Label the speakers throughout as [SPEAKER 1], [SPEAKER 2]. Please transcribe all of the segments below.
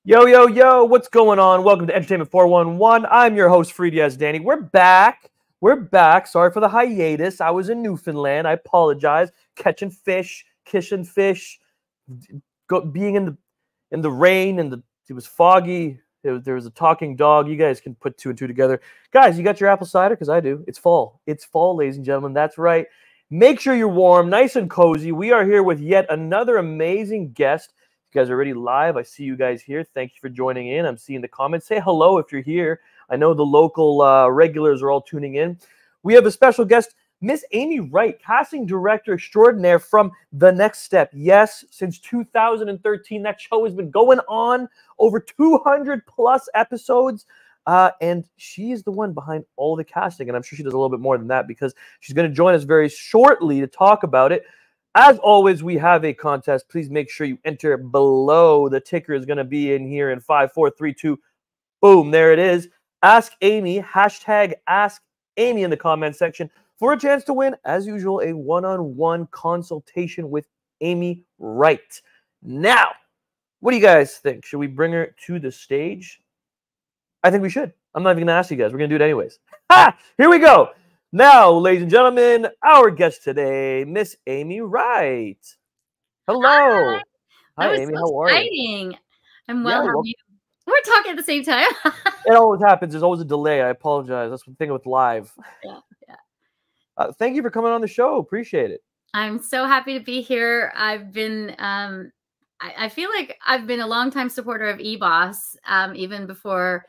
[SPEAKER 1] Yo, yo, yo, what's going on? Welcome to Entertainment 411. I'm your host, Fridias Danny. We're back. We're back. Sorry for the hiatus. I was in Newfoundland. I apologize. Catching fish, kissing fish, being in the rain, and it was foggy. There was a talking dog. You guys can put two and two together. Guys, you got your apple cider? Because I do. It's fall. It's fall, ladies and gentlemen. That's right. Make sure you're warm, nice and cozy. We are here with yet another amazing guest. You guys are already live. I see you guys here. Thank you for joining in. I'm seeing the comments. Say hello if you're here. I know the local regulars are all tuning in. We have a special guest, Miss Amy Wright, casting director extraordinaire from The Next Step. Yes, since 2013, that show has been going on over 200 plus episodes. And she is the one behind all the casting. And I'm sure she does a little bit more than that because she's going to join us very shortly to talk about it. As always, we have a contest. Please make sure you enter below. The ticker is going to be in here in 5, 4, 3, 2. Boom, there it is. Ask Amy, hashtag Ask Amy in the comment section for a chance to win, as usual, a one-on-one consultation with Amy Wright. Now, what do you guys think? Should we bring her to the stage? I think we should. I'm not even going to ask you guys. We're going to do it anyways. Ha! Here we go. Now, ladies and gentlemen, our guest today, Miss Amy Wright. Hello. Hi, Amy.
[SPEAKER 2] So
[SPEAKER 1] how are
[SPEAKER 2] you? I'm well. How are you? We're talking at the same time.
[SPEAKER 1] It always happens. There's always a delay. I apologize. That's the thing with live.
[SPEAKER 2] Yeah.
[SPEAKER 1] Thank you for coming on the show. Appreciate it.
[SPEAKER 2] I'm so happy to be here. I've been, I feel like I've been a longtime supporter of eBoss, even before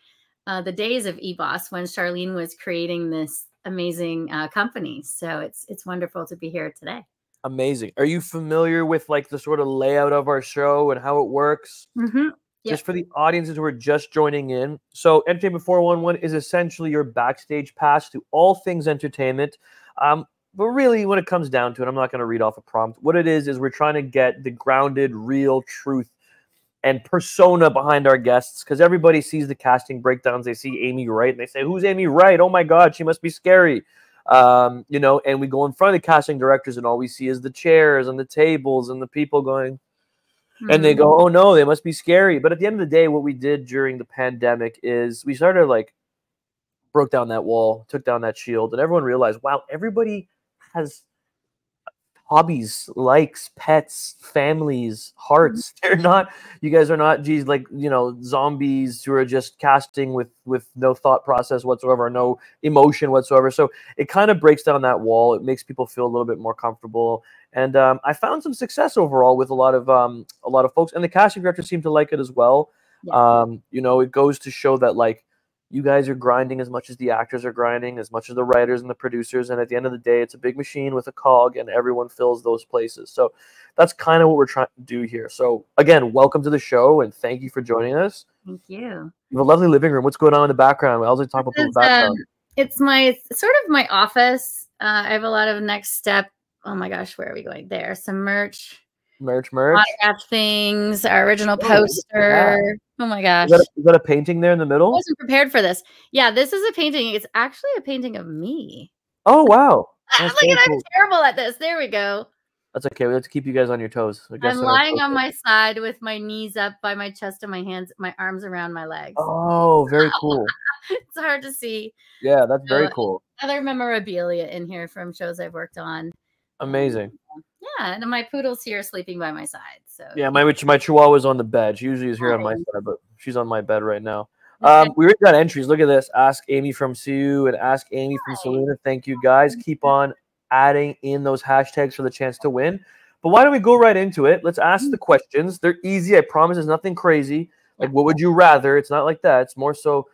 [SPEAKER 2] the days of eBoss when Charlene was creating this amazing company. So it's wonderful to be here today.
[SPEAKER 1] Amazing. Are you familiar with like the sort of layout of our show and how it works?
[SPEAKER 2] Mm-hmm. Yep.
[SPEAKER 1] Just for the audiences who are just joining in. So Entertainment 411 is essentially your backstage pass to all things entertainment. But really, when it comes down to it, I'm not going to read off a prompt. What it is we're trying to get the grounded, real truth and persona behind our guests, because everybody sees the casting breakdowns. They see Amy Wright and they say, "Who's Amy Wright? Oh my God, she must be scary." And we go in front of the casting directors and all we see is the chairs and the tables and the people going, and they go, "Oh no, they must be scary." But at the end of the day, what we did during the pandemic is we started broke down that wall, took down that shield, and everyone realized, wow, everybody has hobbies, likes, pets, families, hearts. You guys are not, zombies who are just casting with no thought process whatsoever, no emotion whatsoever. So it kind of breaks down that wall. It makes people feel a little bit more comfortable. And I found some success overall with a lot of folks, and the casting directors seem to like it as well. Yeah. It goes to show that you guys are grinding as much as the actors are grinding, as much as the writers and the producers. And at the end of the day, it's a big machine with a cog and everyone fills those places. So that's kind of what we're trying to do here. So again, welcome to the show and thank you for joining us.
[SPEAKER 2] Thank you.
[SPEAKER 1] You have a lovely living room. What's going on in the background? I'll talk about the background.
[SPEAKER 2] It's my office. I have a lot of Next Step. Oh my gosh, where are we going? There. Some merch. Autograph things, our original poster. Oh my gosh.
[SPEAKER 1] Is that a painting there in the middle?
[SPEAKER 2] I wasn't prepared for this. Yeah, this is a painting. It's actually a painting of me.
[SPEAKER 1] Oh, wow.
[SPEAKER 2] Look at I'm terrible at this. There we go.
[SPEAKER 1] That's okay. We have to keep you guys on your toes.
[SPEAKER 2] I'm lying on my side with my knees up by my chest and my hands, my arms around my legs.
[SPEAKER 1] Oh, very cool.
[SPEAKER 2] It's hard to see.
[SPEAKER 1] Yeah, that's very cool.
[SPEAKER 2] Other memorabilia in here from shows I've worked on.
[SPEAKER 1] Amazing.
[SPEAKER 2] Yeah, and my poodle's here sleeping by my side. So
[SPEAKER 1] yeah, my Chihuahua's on the bed. She usually is here on my side, but she's on my bed right now. We already got entries. Look at this. Ask Amy from Sue and Ask Amy from Selena. Thank you guys. Keep on adding in those hashtags for the chance to win. But why don't we go right into it? Let's ask the questions. They're easy. I promise. There's nothing crazy. Like, what would you rather? It's not like that. It's more so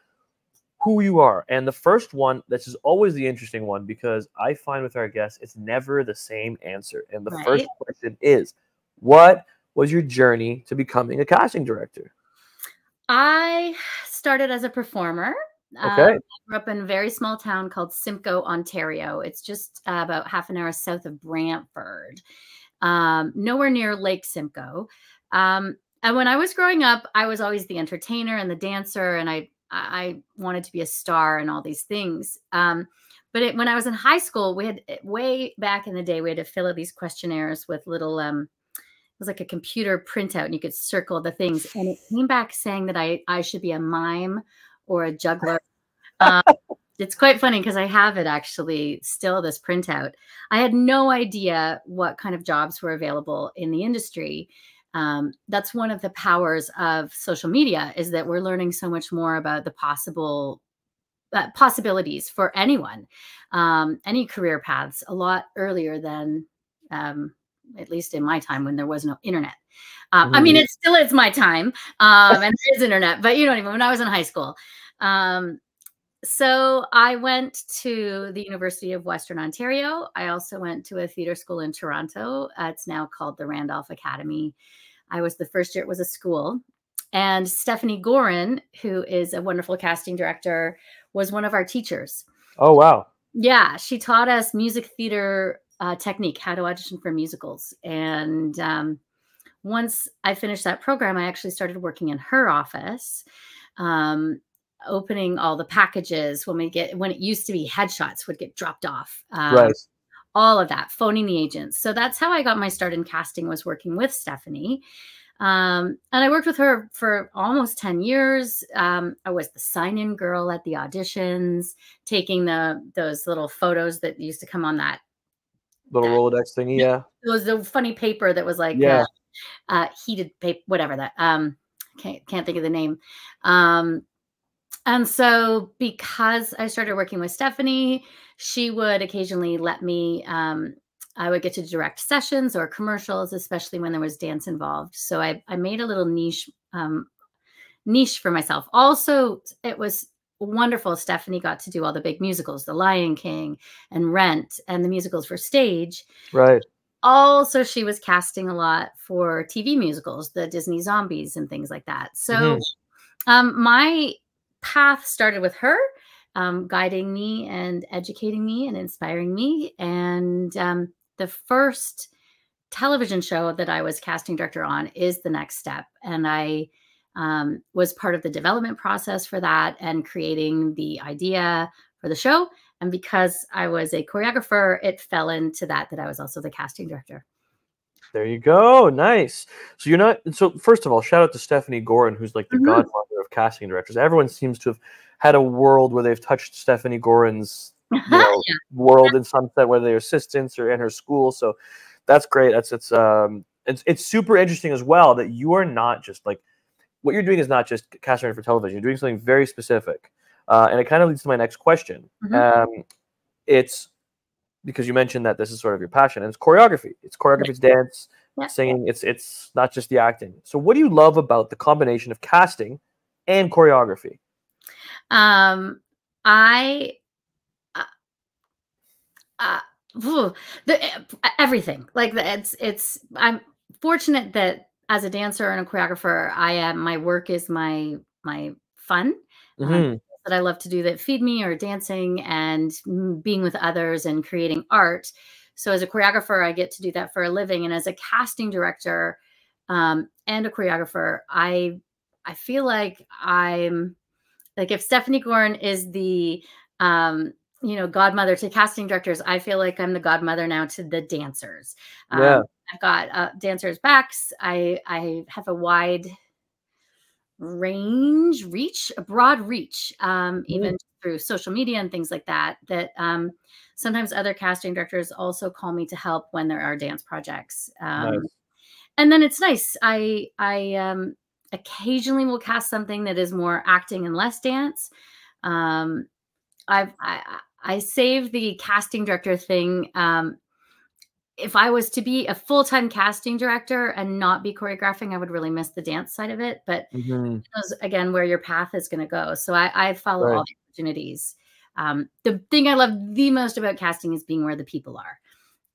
[SPEAKER 1] who you are. And the first one, this is always the interesting one because I find with our guests, it's never the same answer. And the first question is, what was your journey to becoming a casting director?
[SPEAKER 2] I started as a performer.
[SPEAKER 1] Okay.
[SPEAKER 2] I grew up in a very small town called Simcoe, Ontario. It's just about half an hour south of Brantford, nowhere near Lake Simcoe. And when I was growing up, I was always the entertainer and the dancer, and I wanted to be a star and all these things. But when I was in high school, we had way back in the day, we had to fill out these questionnaires with little was like a computer printout, and you could circle the things. And it came back saying that I should be a mime or a juggler. It's quite funny because I have it actually still, this printout. I had no idea what kind of jobs were available in the industry. That's one of the powers of social media, is that we're learning so much more about the possibilities for anyone, any career paths, a lot earlier than, at least in my time when there was no internet. I mean, it still is my time, and there is internet, but you know what I mean, when I was in high school. So I went to the University of Western Ontario. I also went to a theater school in Toronto. It's now called the Randolph Academy. I was the first year it was a school. And Stephanie Gorin, who is a wonderful casting director, was one of our teachers.
[SPEAKER 1] Oh, wow.
[SPEAKER 2] Yeah, she taught us music theater technique, how to audition for musicals. And once I finished that program, I actually started working in her office, opening all the packages when it used to be headshots would get dropped off.
[SPEAKER 1] Right.
[SPEAKER 2] All of that, phoning the agents. So that's how I got my start in casting, was working with Stephanie. And I worked with her for almost 10 years. I was the sign-in girl at the auditions, taking those little photos that used to come on that
[SPEAKER 1] little Rolodex thingy. Yeah.
[SPEAKER 2] It was the funny paper that was like heated paper, whatever that. Can't think of the name. And so because I started working with Stephanie, she would occasionally let me, I would get to direct sessions or commercials, especially when there was dance involved. So I made a little niche for myself. Also, it was wonderful. Stephanie got to do all the big musicals, The Lion King and Rent, and the musicals for stage.
[SPEAKER 1] Right.
[SPEAKER 2] Also, she was casting a lot for TV musicals, the Disney Zombies and things like that. So my path started with her, guiding me and educating me and inspiring me. And the first television show that I was casting director on is The Next Step. And I was part of the development process for that and creating the idea for the show. And because I was a choreographer, it fell into that I was also the casting director.
[SPEAKER 1] There you go. Nice. So you're not, so first of all, shout out to Stephanie Gorin, who's like the godmother of casting directors. Everyone seems to have had a world where they've touched Stephanie Gorin's world in some set, whether they're assistants or in her school. So that's great. It's super interesting as well that you are not just like, what you're doing is not just casting director for television. You're doing something very specific. And it kind of leads to my next question. It's because you mentioned that this is sort of your passion, and it's choreography. It's choreography, it's dance, singing. It's not just the acting. So what do you love about the combination of casting and choreography?
[SPEAKER 2] Everything. Like I'm fortunate that as a dancer and a choreographer, my work is my fun. That I love to do that feed me, or dancing and being with others and creating art. So as a choreographer, I get to do that for a living. And as a casting director and a choreographer, I feel like I'm like, if Stephanie Gorin is the godmother to casting directors, I feel like I'm the godmother now to the dancers. I've got dancers' backs. I have a wide a broad reach, even through social media and things like that, sometimes other casting directors also call me to help when there are dance projects. And then it's nice. I occasionally will cast something that is more acting and less dance. I save the casting director thing. If I was to be a full-time casting director and not be choreographing, I would really miss the dance side of it. But who knows, again, where your path is going to go. So I follow all the opportunities. The thing I love the most about casting is being where the people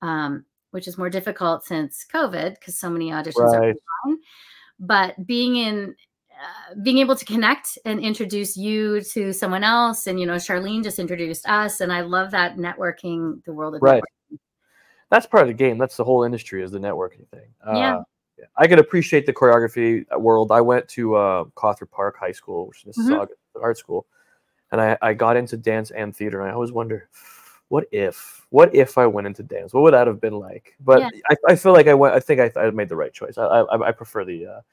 [SPEAKER 2] are, which is more difficult since COVID because so many auditions are online. But being able to connect and introduce you to someone else, and Charlene just introduced us, and I love that networking, the world of networking.
[SPEAKER 1] That's part of the game. That's the whole industry, is the networking thing. I could appreciate the choreography world. I went to Cawthron Park High School, which is Mississauga art school, and I got into dance and theater. And I always wonder, what if I went into dance? What would that have been like? But
[SPEAKER 2] Yeah.
[SPEAKER 1] I feel like I think I made the right choice. I prefer the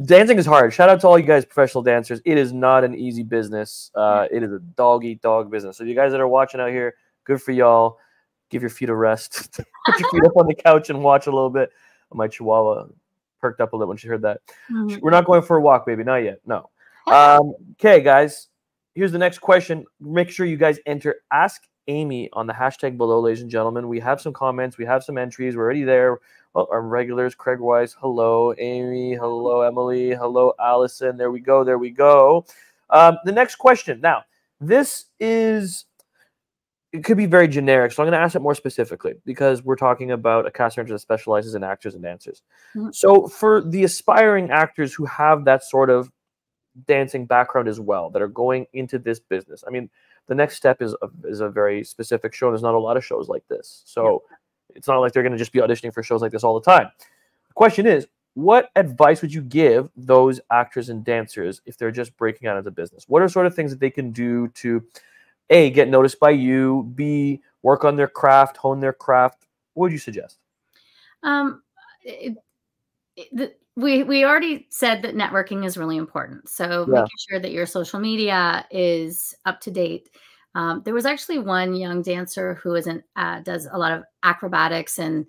[SPEAKER 1] dancing is hard. Shout out to all you guys, professional dancers. It is not an easy business. It is a dog eat dog business. So you guys that are watching out here, good for y'all. Give your feet a rest. Put your feet up on the couch and watch a little bit. My chihuahua perked up a little when she heard that. We're not going for a walk, baby. Not yet. No. Okay, guys. Here's the next question. Make sure you guys enter Ask Amy on the hashtag below, ladies and gentlemen. We have some comments. We have some entries. We're already there. Well, our regulars, Craig Weiss. Hello, Amy. Hello, Emily. Hello, Allison. There we go. There we go. The next question. Now, this is... It could be very generic, so I'm going to ask it more specifically because we're talking about a casting director that specializes in actors and dancers. So for the aspiring actors who have that sort of dancing background as well, that are going into this business, I mean, the next step is a very specific show. There's not a lot of shows like this. So it's not like they're going to just be auditioning for shows like this all the time. The question is, what advice would you give those actors and dancers if they're just breaking out into business? What are sort of things that they can do to... A, get noticed by you, B, work on their craft, hone their craft? What would you suggest?
[SPEAKER 2] We already said that networking is really important. So making sure that your social media is up to date. There was actually one young dancer who does a lot of acrobatics and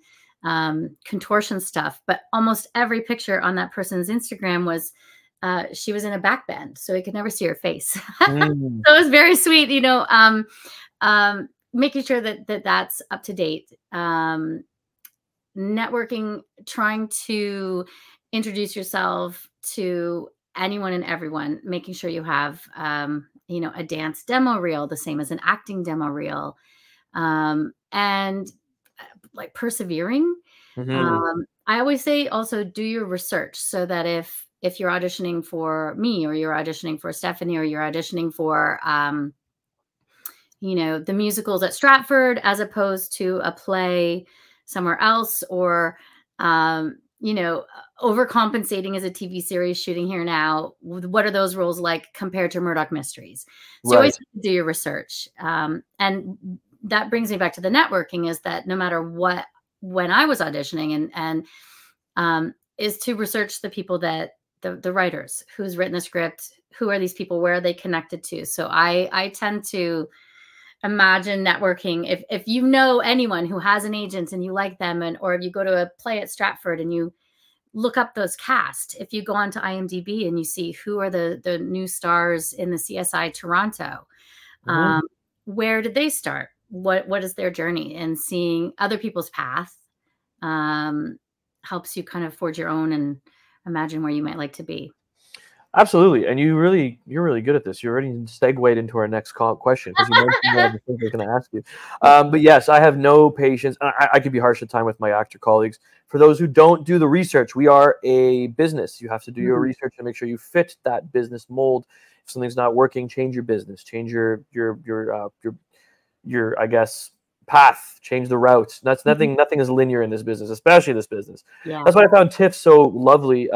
[SPEAKER 2] contortion stuff, but almost every picture on that person's Instagram was she was in a back bend, so he could never see her face. So it was very sweet, you know, making sure that that's up to date. Networking, trying to introduce yourself to anyone and everyone, making sure you have, you know, a dance demo reel, the same as an acting demo reel, and like persevering. I always say also do your research so that if you're auditioning for me or you're auditioning for Stephanie or you're auditioning for, you know, the musicals at Stratford as opposed to a play somewhere else, or, you know, overcompensating as a TV series shooting here now, what are those roles like compared to Murdoch Mysteries? So you always have to do your research. And that brings me back to the networking, is that no matter what, when I was auditioning and is to research the people that, the writers, who's written the script, who are these people, where are they connected to? So I tend to imagine networking. If you know anyone who has an agent and you like them, or if you go to a play at Stratford and you look up those cast, if you go onto IMDb and you see who are the new stars in the CSI Toronto, where did they start? What is their journey? And seeing other people's path helps you kind of forge your own and imagine where you might like to be.
[SPEAKER 1] Absolutely. And you're really good at this. You already segued into our next question because you mentioned one of the things I was going to ask you. But yes, I have no patience. I could be harsh at time with my actor colleagues. For those who don't do the research, we are a business. You have to do your research and make sure you fit that business mold. If something's not working, change your business, change your I guess, path, change the routes. That's nothing is linear in this business, especially this business. That's why I found TIFF so lovely.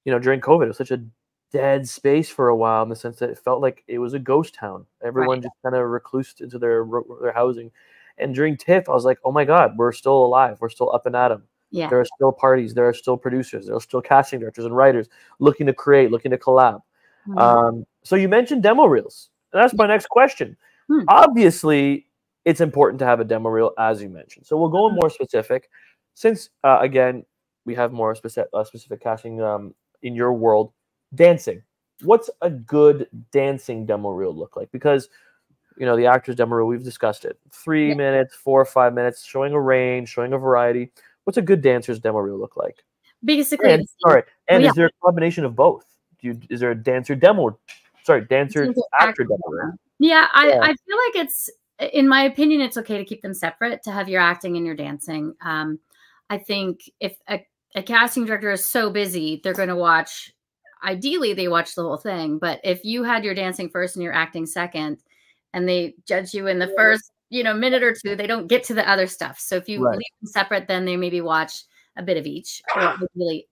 [SPEAKER 1] You know, during COVID, it was such a dead space for a while, in the sense that it felt like it was a ghost town. Everyone just kind of reclused into their housing. And during TIFF, I was like, oh my God, we're still alive. We're still up and at 'em. There are still parties. There are still producers. There are still casting directors and writers looking to create, looking to collab. So you mentioned demo reels. And that's my next question. Obviously, it's important to have a demo reel, as you mentioned. So we'll go more specific. Since, again, we have more specific casting in your world. Dancing. What's a good dancing demo reel look like? Because, you know, the actor's demo reel, we've discussed it. 3 minutes, 4 or 5 minutes, showing a range, showing a variety. What's a good dancer's demo reel look like?
[SPEAKER 2] Basically,
[SPEAKER 1] is there a combination of both? Is there a dancer actor demo reel?
[SPEAKER 2] Yeah, I feel like it's, in my opinion, it's okay to keep them separate, to have your acting and your dancing. I think if a casting director is so busy, they're going to watch, ideally they watch the whole thing. But if you had your dancing first and your acting second, and they judge you in the first, you know, minute or two, they don't get to the other stuff. So if you leave them separate, then they maybe watch a bit of each. Or really,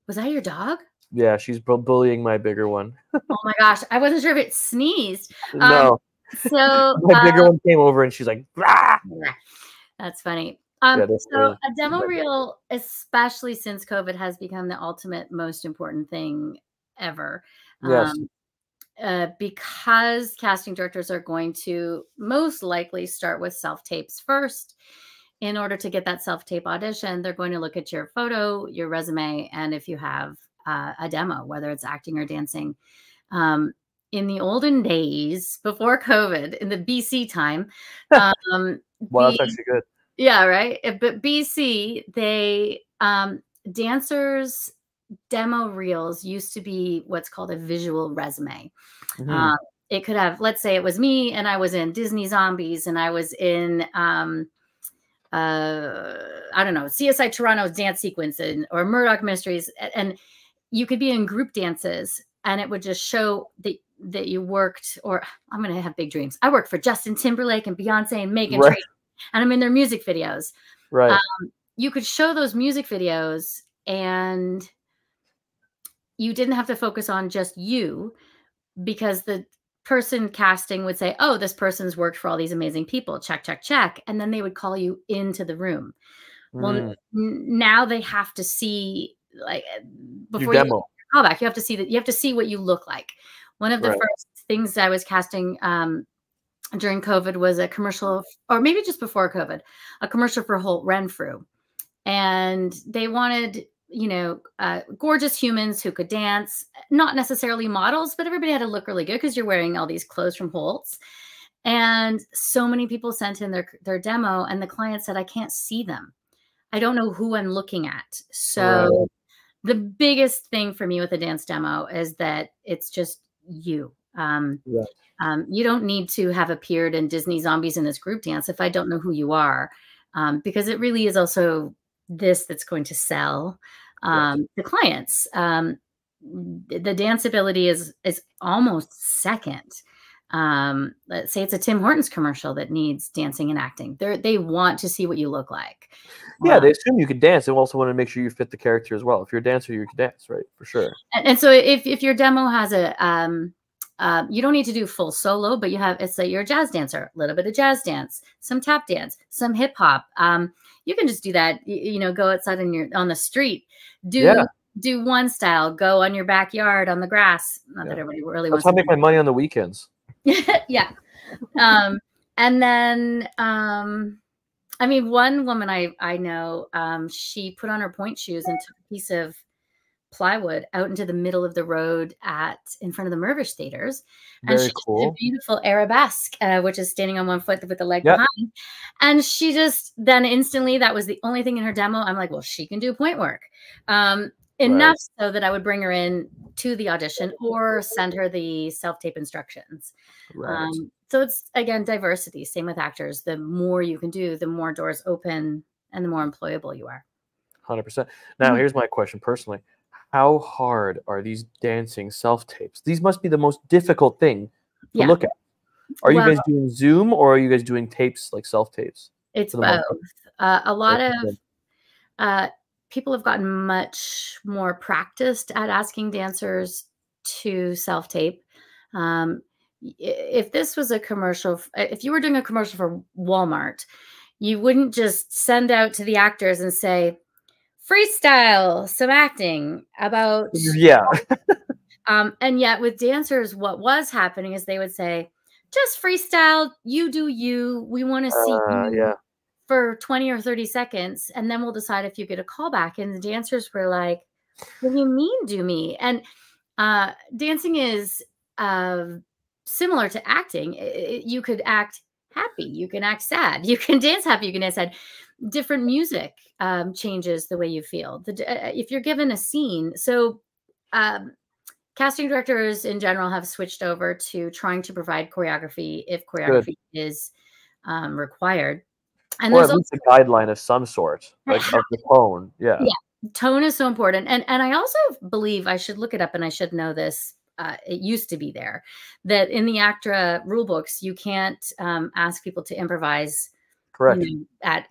[SPEAKER 2] was that your dog?
[SPEAKER 1] Yeah, she's bullying my bigger one.
[SPEAKER 2] Oh my gosh, I wasn't sure if it sneezed.
[SPEAKER 1] No.
[SPEAKER 2] So
[SPEAKER 1] My bigger one came over and she's like, "Rah!"
[SPEAKER 2] That's funny.
[SPEAKER 1] Yeah,
[SPEAKER 2] So a demo reel, especially since COVID, has become the ultimate most important thing ever.
[SPEAKER 1] Yes.
[SPEAKER 2] Because casting directors are going to most likely start with self-tapes first. In order to get that self-tape audition, they're going to look at your photo, your resume, and if you have a demo, whether it's acting or dancing. In the olden days, before COVID, in the BC time,
[SPEAKER 1] Well, that's actually good.
[SPEAKER 2] yeah, right. But BC, they dancers' demo reels used to be what's called a visual resume. It could have, let's say it was me and I was in Disney Zombies and I was in I don't know, CSI Toronto's dance sequence or Murdoch Mysteries, and you could be in group dances and it would just show that you worked, or I'm going to have big dreams. I worked for Justin Timberlake and Beyonce and Megan Trainor, and I'm in their music videos.
[SPEAKER 1] Right.
[SPEAKER 2] You could show those music videos and you didn't have to focus on just you, because the person casting would say, oh, this person's worked for all these amazing people. Check, check, check. And then they would call you into the room. Well, now they have to see, like, before you call back, you have to see that, you have to see what you look like. One of the first things I was casting during COVID was a commercial, or maybe just before COVID, a commercial for Holt Renfrew. And they wanted, you know, gorgeous humans who could dance, not necessarily models, but everybody had to look really good because you're wearing all these clothes from Holt's. And so many people sent in their demo, and the client said, I can't see them. I don't know who I'm looking at. So the biggest thing for me with a dance demo is that it's just you. You don't need to have appeared in Disney Zombies in this group dance if I don't know who you are, because it really is also this that's going to sell the clients. The dance ability is almost second. Let's say it's a Tim Hortons commercial that needs dancing and acting. They want to see what you look like.
[SPEAKER 1] Yeah, they assume you can dance. They also want to make sure you fit the character as well. If you're a dancer, you can dance, right? For sure.
[SPEAKER 2] And so if your demo has a you don't need to do full solo, but it's like you're a jazz dancer, a little bit of jazz dance, some tap dance, some hip hop. You can just do that. You know, go outside on the street, do one style, go on your backyard on the grass. Not that everybody really wants.
[SPEAKER 1] That's how I make my money on the weekends.
[SPEAKER 2] Yeah. And then I mean, one woman I know, she put on her point shoes and took a piece of plywood out into the middle of the road in front of the Mirvish theaters. And she did a beautiful arabesque, which is standing on one foot with the leg behind. And she just then instantly, that was the only thing in her demo. I'm like, well, she can do point work. Enough so that I would bring her in to the audition or send her the self-tape instructions. So it's, again, diversity. Same with actors. The more you can do, the more doors open and the more employable you are.
[SPEAKER 1] 100%. Now, here's my question personally. How hard are these dancing self-tapes? These must be the most difficult thing to look at. Are you guys doing Zoom, or are you guys doing tapes, like self-tapes?
[SPEAKER 2] It's both. A lot of people have gotten much more practiced at asking dancers to self-tape. If this was a commercial, if you were doing a commercial for Walmart, you wouldn't just send out to the actors and say, freestyle some acting about. And yet with dancers, what was happening is they would say, just freestyle, you do you. We want to see you for 20 or 30 seconds, and then we'll decide if you get a callback. And the dancers were like, what do you mean do me? And dancing is similar to acting. You could act happy, you can act sad, you can dance happy, you can dance sad. Different music changes the way you feel. If you're given a scene, so casting directors in general have switched over to trying to provide choreography if choreography is required. And
[SPEAKER 1] or at least a guideline of some sort, like of the tone. Yeah,
[SPEAKER 2] tone is so important. And I also believe, I should look it up and I should know this. It used to be there that in the ACTRA rule books, you can't ask people to improvise. Correct. You know, at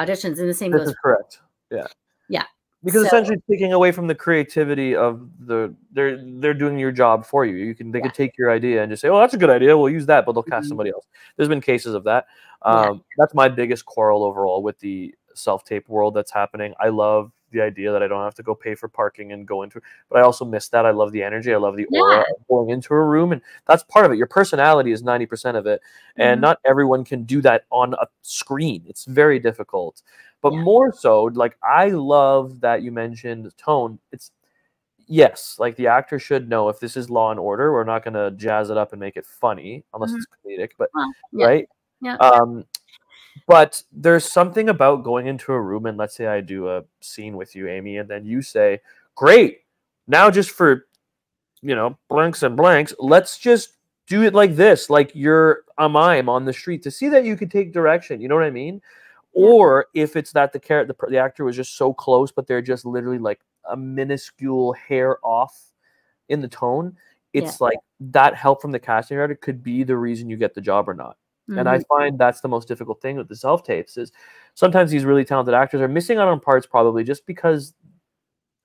[SPEAKER 2] auditions, and the same goes.
[SPEAKER 1] This is correct. Yeah.
[SPEAKER 2] Yeah.
[SPEAKER 1] Because
[SPEAKER 2] So,
[SPEAKER 1] essentially taking away from the creativity of they're doing your job for you. They could take your idea and just say, oh, that's a good idea, we'll use that, but they'll cast somebody else. There's been cases of that. That's my biggest quarrel overall with the self-tape world that's happening. I love the idea that I don't have to go pay for parking and go into, but I also miss that. I love the energy. I love the aura of going into a room, and that's part of it. Your personality is 90% of it, and not everyone can do that on a screen. It's very difficult. But more so, like, I love that you mentioned tone. It's yes, like the actor should know if this is Law and Order, we're not going to jazz it up and make it funny unless it's comedic. But right, but there's something about going into a room and let's say I do a scene with you, Amy, and then you say, "Great, now just for blanks and blanks, let's just do it like this, like you're a mime on the street," to see that you could take direction. You know what I mean? Or if it's that the actor was just so close, but they're just literally like a minuscule hair off in the tone, it's like that help from the casting director could be the reason you get the job or not. And I find that's the most difficult thing with the self-tapes is sometimes these really talented actors are missing out on parts probably just because,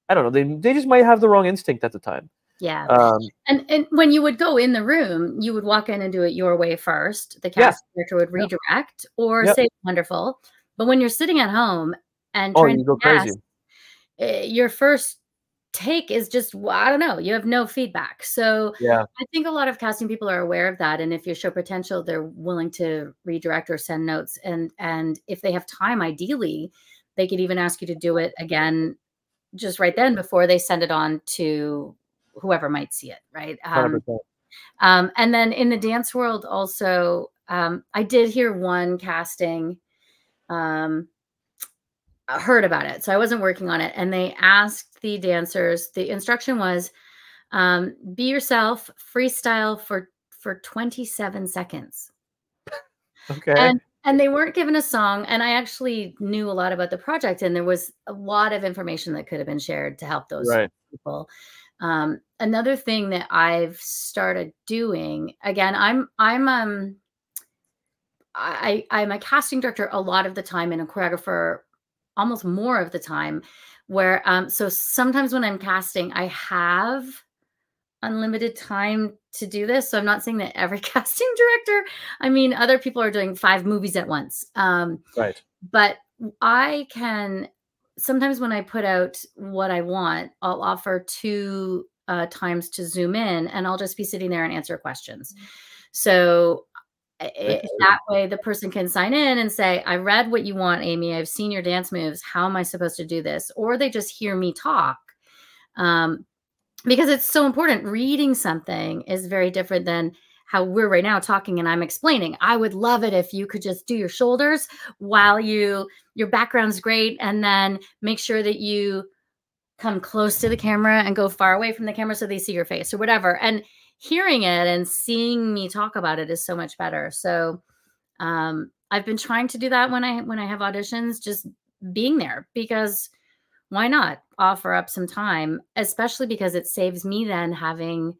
[SPEAKER 1] I don't know, they just might have the wrong instinct at the time.
[SPEAKER 2] Yeah. And when you would go in the room, you would walk in and do it your way first. The casting director would redirect or say wonderful. But when you're sitting at home and trying to cast, your first take is just, I don't know, you have no feedback. So I think a lot of casting people are aware of that. And if you show potential, they're willing to redirect or send notes. And if they have time, ideally, they could even ask you to do it again just right then before they send it on to whoever might see it, right?
[SPEAKER 1] 100%.
[SPEAKER 2] And then in the dance world also, I did hear one casting, heard about it. So I wasn't working on it. And they asked the dancers, the instruction was, be yourself, freestyle for 27 seconds.
[SPEAKER 1] Okay.
[SPEAKER 2] And they weren't given a song. And I actually knew a lot about the project, and there was a lot of information that could have been shared to help those people. Another thing that I've started doing, again, I'm a casting director a lot of the time and a choreographer almost more of the time, where so sometimes when I'm casting, I have unlimited time to do this. So I'm not saying that every casting director, I mean, other people are doing 5 movies at once. But I can sometimes when I put out what I want, I'll offer 2 times to zoom in, and I'll just be sitting there and answer questions. So that way the person can sign in and say, I read what you want, Amy. I've seen your dance moves. How am I supposed to do this? Or they just hear me talk. Because it's so important. Reading something is very different than how we're right now talking and I'm explaining. I would love it if you could just do your shoulders while your background's great, and then make sure that you come close to the camera and go far away from the camera so they see your face or whatever. And hearing it and seeing me talk about it is so much better. So I've been trying to do that when I have auditions, just being there, because why not offer up some time, especially because it saves me then having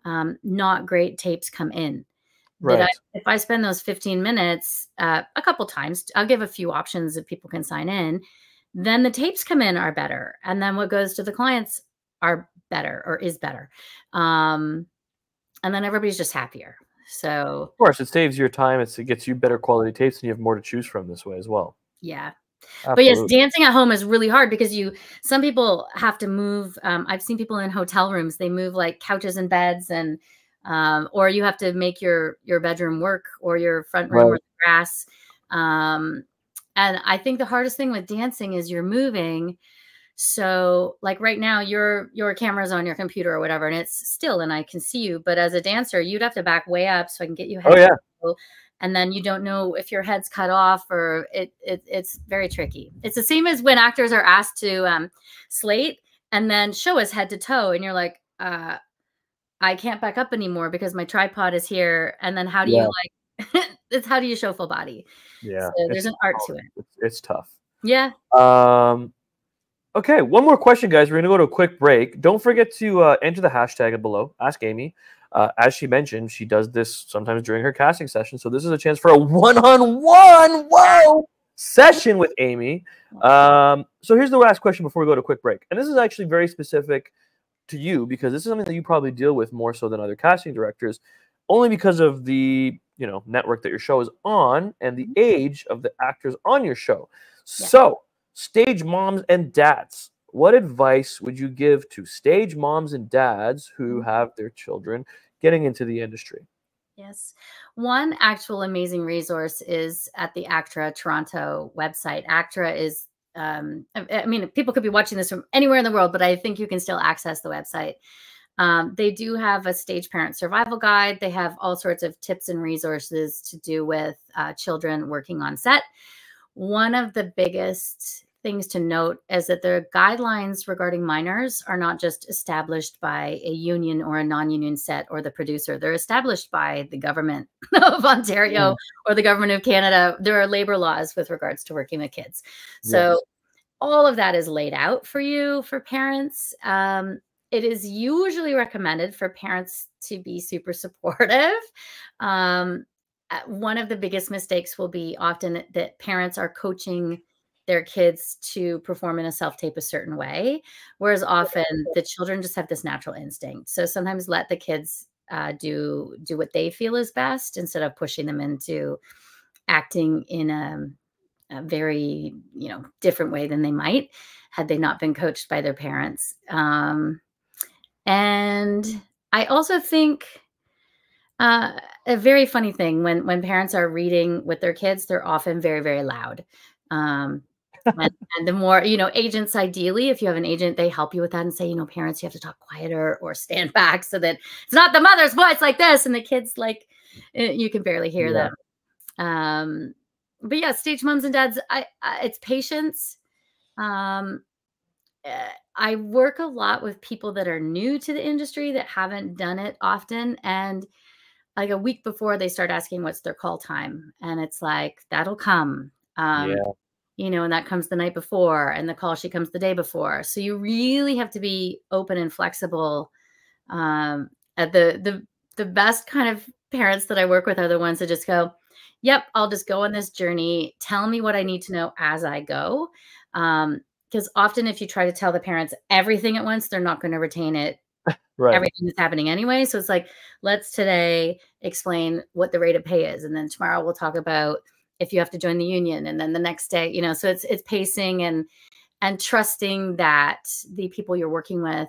[SPEAKER 2] not great tapes come in. If I spend those 15 minutes a couple times, I'll give a few options that people can sign in, then the tapes come in are better. And then what goes to the clients are better or is better. And then everybody's just happier. So
[SPEAKER 1] of course, it saves your time. It gets you better quality tapes, and you have more to choose from this way as well.
[SPEAKER 2] Yeah.
[SPEAKER 1] Absolutely.
[SPEAKER 2] But yes, dancing at home is really hard because some people have to move. I've seen people in hotel rooms, they move like couches and beds, and or you have to make your bedroom work or your front room or the grass. And I think the hardest thing with dancing is you're moving. So like right now, your camera's on your computer or whatever, and it's still, and I can see you. But as a dancer, you'd have to back way up so I can get you. And then you don't know if your head's cut off, or it's very tricky. It's the same as when actors are asked to slate and then show us head to toe, and you're like, I can't back up anymore because my tripod is here. And then how do you it's how do you show full body?
[SPEAKER 1] Yeah,
[SPEAKER 2] so there's an art to it.
[SPEAKER 1] It's tough.
[SPEAKER 2] Yeah.
[SPEAKER 1] Okay, one more question, guys. We're going to go to a quick break. Don't forget to enter the hashtag below, Ask Amy. As she mentioned, she does this sometimes during her casting session. So this is a chance for a one-on-one. Whoa! session with Amy. So here's the last question before we go to a quick break. And this is actually very specific to you because this is something that you probably deal with more so than other casting directors, only because of the network that your show is on and the age of the actors on your show. Yeah. So stage moms and dads, what advice would you give to stage moms and dads who have their children getting into the industry?
[SPEAKER 2] Yes. One actual amazing resource is at the ACTRA Toronto website. ACTRA is, I mean, people could be watching this from anywhere in the world, but I think you can still access the website. They do have a stage parent survival guide. They have all sorts of tips and resources to do with children working on set. One of the biggest things to note is that the guidelines regarding minors are not just established by a union or a non-union set or the producer. They're established by the government of Ontario or the government of Canada. There are labor laws with regards to working with kids. So all of that is laid out for you, for parents. It is usually recommended for parents to be super supportive. One of the biggest mistakes will be often that parents are coaching their kids to perform in a self-tape a certain way, whereas often the children just have this natural instinct. So sometimes let the kids do what they feel is best instead of pushing them into acting in a very different way than they might had they not been coached by their parents. And I also think a very funny thing when parents are reading with their kids, they're often very, very loud. And the more, agents, ideally, if you have an agent, they help you with that and say, parents, you have to talk quieter or stand back so that it's not the mother's voice like this. And the kids, you can barely hear them. But yeah, stage moms and dads, it's patience. I work a lot with people that are new to the industry that haven't done it often. And like a week before they start asking what's their call time. And it's like, that'll come. And that comes the night before and the call sheet comes the day before. So you really have to be open and flexible. The best kind of parents that I work with are the ones that just go, yep, I'll just go on this journey. Tell me what I need to know as I go. Because often if you try to tell the parents everything at once, they're not going to retain it. Right. Everything is happening anyway. So it's like, let's today explain what the rate of pay is. And then tomorrow we'll talk about if you have to join the union, and then the next day, so it's pacing and trusting that the people you're working with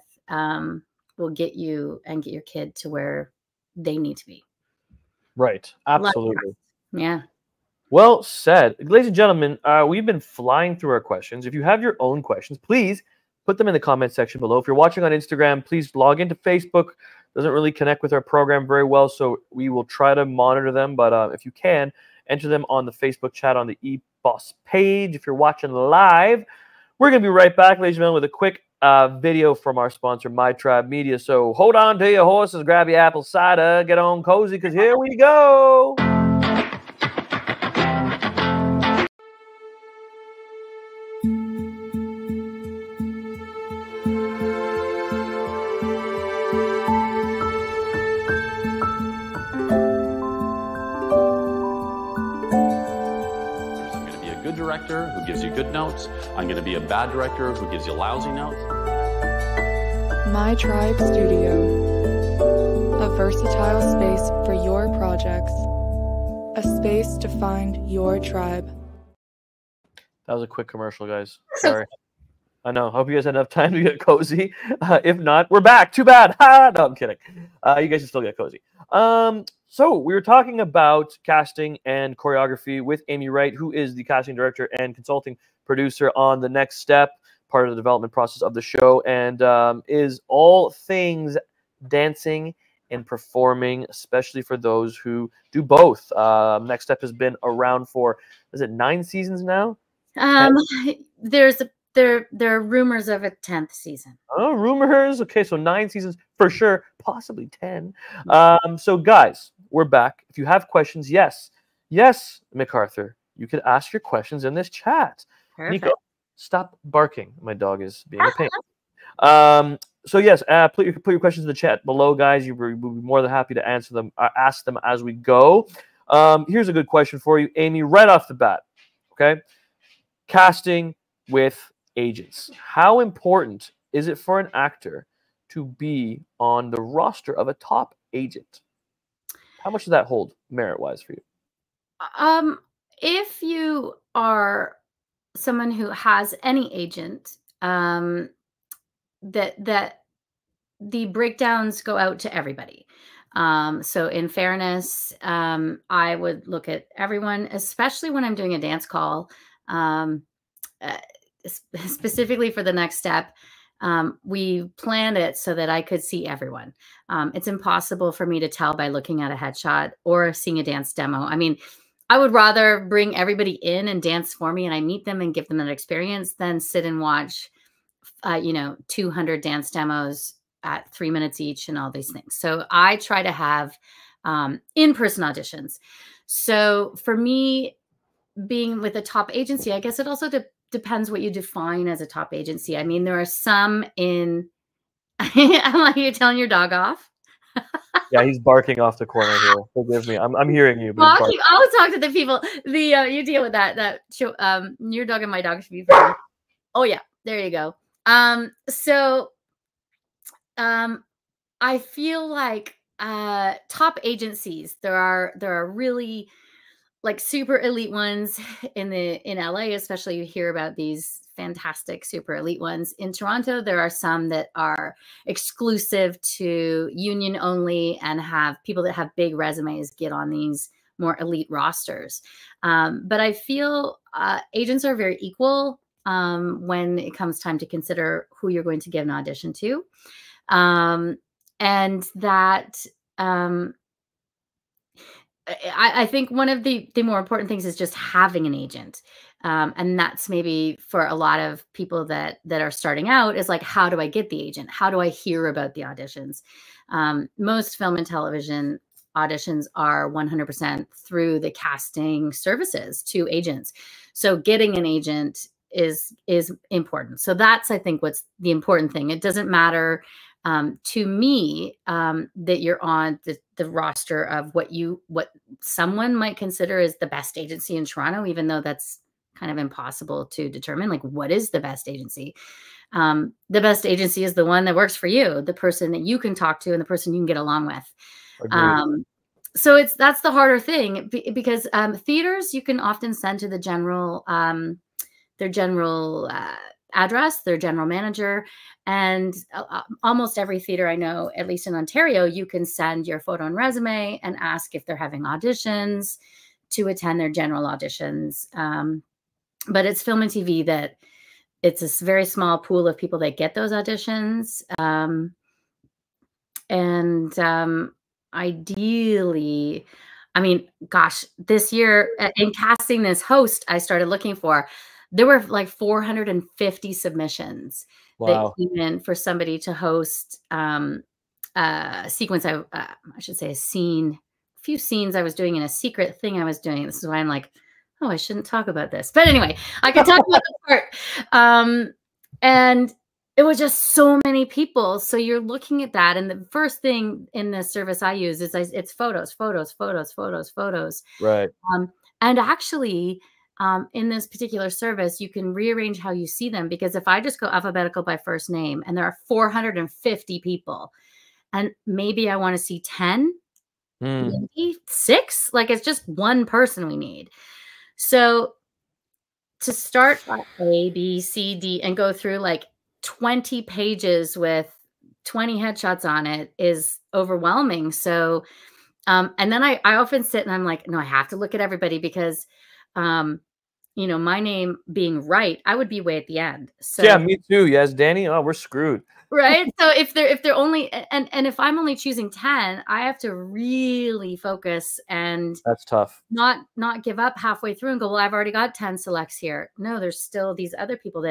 [SPEAKER 2] will get you and get your kid to where they need to be.
[SPEAKER 1] Right. Absolutely.
[SPEAKER 2] Yeah.
[SPEAKER 1] Well said. Ladies and gentlemen, we've been flying through our questions. If you have your own questions, please put them in the comment section below. If you're watching on Instagram, please log into Facebook. Doesn't really connect with our program very well, so we will try to monitor them. But if you can, enter them on the Facebook chat on the eBoss page. If you're watching live, we're going to be right back, ladies and gentlemen, with a quick video from our sponsor, My Tribe Media. So hold on to your horses, grab your apple cider, get on cozy, because here we go.
[SPEAKER 3] Director who gives you good notes. I'm going to be a bad director who gives you lousy notes.
[SPEAKER 4] My Tribe Studio. A versatile space for your projects. A space to find your tribe.
[SPEAKER 1] That was a quick commercial, guys. Sorry. I know. Hope you guys had enough time to get cozy. If not, we're back. Too bad. No, I'm kidding. You guys can still get cozy. So we were talking about casting and choreography with Amy Wright, who is the casting director and consulting producer on The Next Step, part of the development process of the show, and is all things dancing and performing, especially for those who do both. Next Step has been around for, is it 9 seasons now?
[SPEAKER 2] There are rumors of a 10th season.
[SPEAKER 1] Oh, rumors. Okay, so 9 seasons for sure, possibly 10. So guys, we're back. If you have questions, yes, MacArthur, you could ask your questions in this chat.
[SPEAKER 2] Perfect.
[SPEAKER 1] Nico, stop barking. My dog is being a pain. So yes, put your questions in the chat below, guys. We'll be more than happy to answer them, ask them as we go. Here's a good question for you, Amy, right off the bat. Okay. casting with agents. How important is it for an actor to be on the roster of a top agent? How much does that hold merit-wise for you?
[SPEAKER 2] If you are someone who has any agent, that the breakdowns go out to everybody. So in fairness, I would look at everyone, especially when I'm doing a dance call, specifically for the next step. We planned it so that I could see everyone. It's impossible for me to tell by looking at a headshot or seeing a dance demo. I mean, I would rather bring everybody in and dance for me and I meet them and give them an experience than sit and watch, 200 dance demos at 3 minutes each and all these things. So I try to have in-person auditions. So for me, being with a top agency, I guess it also depends what you define as a top agency. I mean, there are some in, I'm like, you're telling your dog off?
[SPEAKER 1] Yeah, he's barking off the corner here. Forgive me. I'm hearing you. But
[SPEAKER 2] I'll talk to the people. You deal with that. Your dog and my dog should be friends. Oh yeah, there you go. I feel like top agencies, there are really like super elite ones in LA, especially. You hear about these fantastic super elite ones. In Toronto, there are some that are exclusive to union only and have people that have big resumes get on these more elite rosters. But I feel agents are very equal when it comes time to consider who you're going to give an audition to. And that I think one of the more important things is just having an agent. And that's maybe for a lot of people that are starting out is like, how do I get the agent? How do I hear about the auditions? Most film and television auditions are 100% through the casting services to agents. So getting an agent is important. So that's, I think, what's the important thing. It doesn't matter to me that you're on the roster of what someone might consider is the best agency in Toronto, even though that's kind of impossible to determine. Like, what is the best agency? The best agency is the one that works for you, the person that you can talk to and the person you can get along with. So that's the harder thing because theaters, you can often send to the general, their general address, their general manager. And almost every theater I know, at least in Ontario, you can send your photo and resume and ask if they're having auditions to attend their general auditions. But it's film and TV that it's a very small pool of people that get those auditions. Ideally, I mean, gosh, this year in casting this host I started looking for, there were like 450 submissions that came in for somebody to host a sequence. I should say a few scenes I was doing in a secret thing I was doing. This is why I'm like, oh, I shouldn't talk about this. But anyway, I can talk about the part. And it was just so many people. So you're looking at that. And the first thing in the service I use is it's photos.
[SPEAKER 1] Right.
[SPEAKER 2] And actually, in this particular service, you can rearrange how you see them, because if I just go alphabetical by first name and there are 450 people and maybe I want to see 10, maybe 6, like it's just one person we need. So to start at A, B, C, D and go through like 20 pages with 20 headshots on it is overwhelming. So, and then I often sit and I'm like, no, I have to look at everybody because, my name being Wright, I would be way at the end. So
[SPEAKER 1] yeah, me too. Yes, Danny. Oh, we're screwed.
[SPEAKER 2] Right. So if they're only, and if I'm only choosing 10, I have to really focus and
[SPEAKER 1] that's tough.
[SPEAKER 2] Not give up halfway through and go, well, I've already got 10 selects here. No, there's still these other people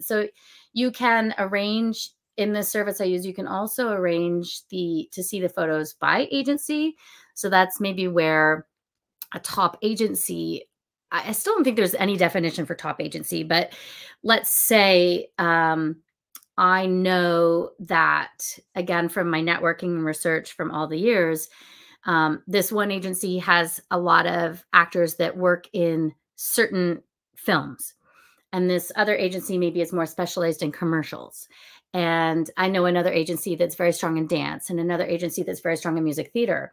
[SPEAKER 2] so you can arrange in the service I use, you can also arrange to see the photos by agency. So that's maybe where a top agency, I still don't think there's any definition for top agency, but let's say, I know that, again, from my networking and research from all the years, this one agency has a lot of actors that work in certain films. and this other agency maybe is more specialized in commercials. And I know another agency that's very strong in dance and another agency that's very strong in music theater.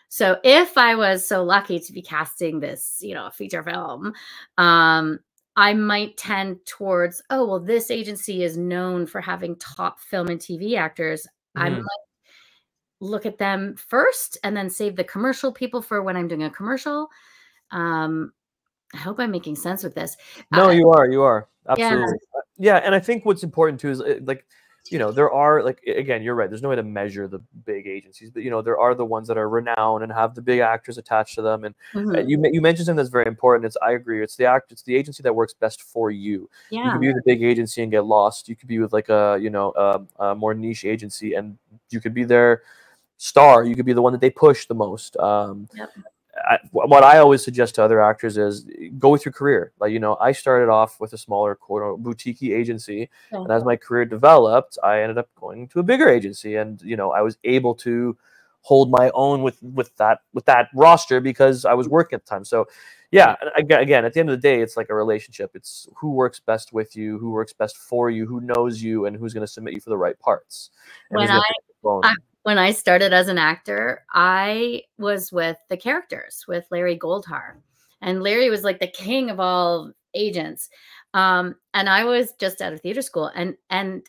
[SPEAKER 2] So if I was so lucky to be casting this, you know, feature film, I might tend towards, oh, well, this agency is known for having top film and TV actors. I might look at them first and then save the commercial people for when I'm doing a commercial. I hope I'm making sense with this.
[SPEAKER 1] No, you are. Absolutely.
[SPEAKER 2] Yeah.
[SPEAKER 1] Yeah. And I think what's important too is like, you know, there are, like, again, you're right. There's no way to measure the big agencies, but, you know, there are the ones that are renowned and have the big actors attached to them. And you mentioned something that's very important. I agree. It's it's the agency that works best for you.
[SPEAKER 2] Yeah.
[SPEAKER 1] You could be with a big agency and get lost. You could be with like a, you know, a more niche agency and you could be their star. You could be the one that they push the most. What I always suggest to other actors is go with your career. Like, you know, I started off with a smaller boutique agency, and as my career developed, I ended up going to a bigger agency, and, you know, I was able to hold my own with that roster because I was working at the time. So, yeah, again, at the end of the day, it's like a relationship. It's who works best with you, who works best for you, who knows you, and who's going to submit you for the right parts.
[SPEAKER 2] When I started as an actor, I was with the characters, with Larry Goldhar. And Larry was like the king of all agents. And I was just out of theater school. And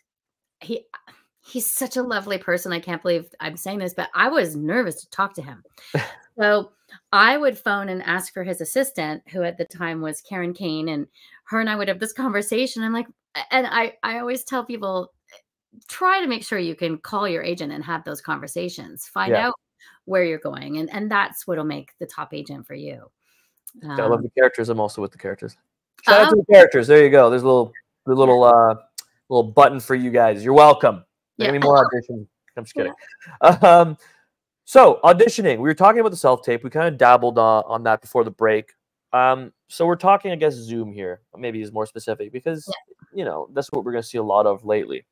[SPEAKER 2] he's such a lovely person. I can't believe I'm saying this, but I was nervous to talk to him. So I would phone and ask for his assistant, who at the time was Karen Kane. And her and I would have this conversation. I'm like, and I always tell people, try to make sure you can call your agent and have those conversations. Find out where you're going, and that's what'll make the top agent for you.
[SPEAKER 1] I love the characters. I'm also with the characters. Shout out to the characters. There you go. There's a little button for you guys. You're welcome. Any more auditions? I'm just kidding. So auditioning. We were talking about the self-tape. We kind of dabbled on that before the break. So we're talking, I guess, Zoom here. Maybe is more specific because you know that's what we're going to see a lot of lately.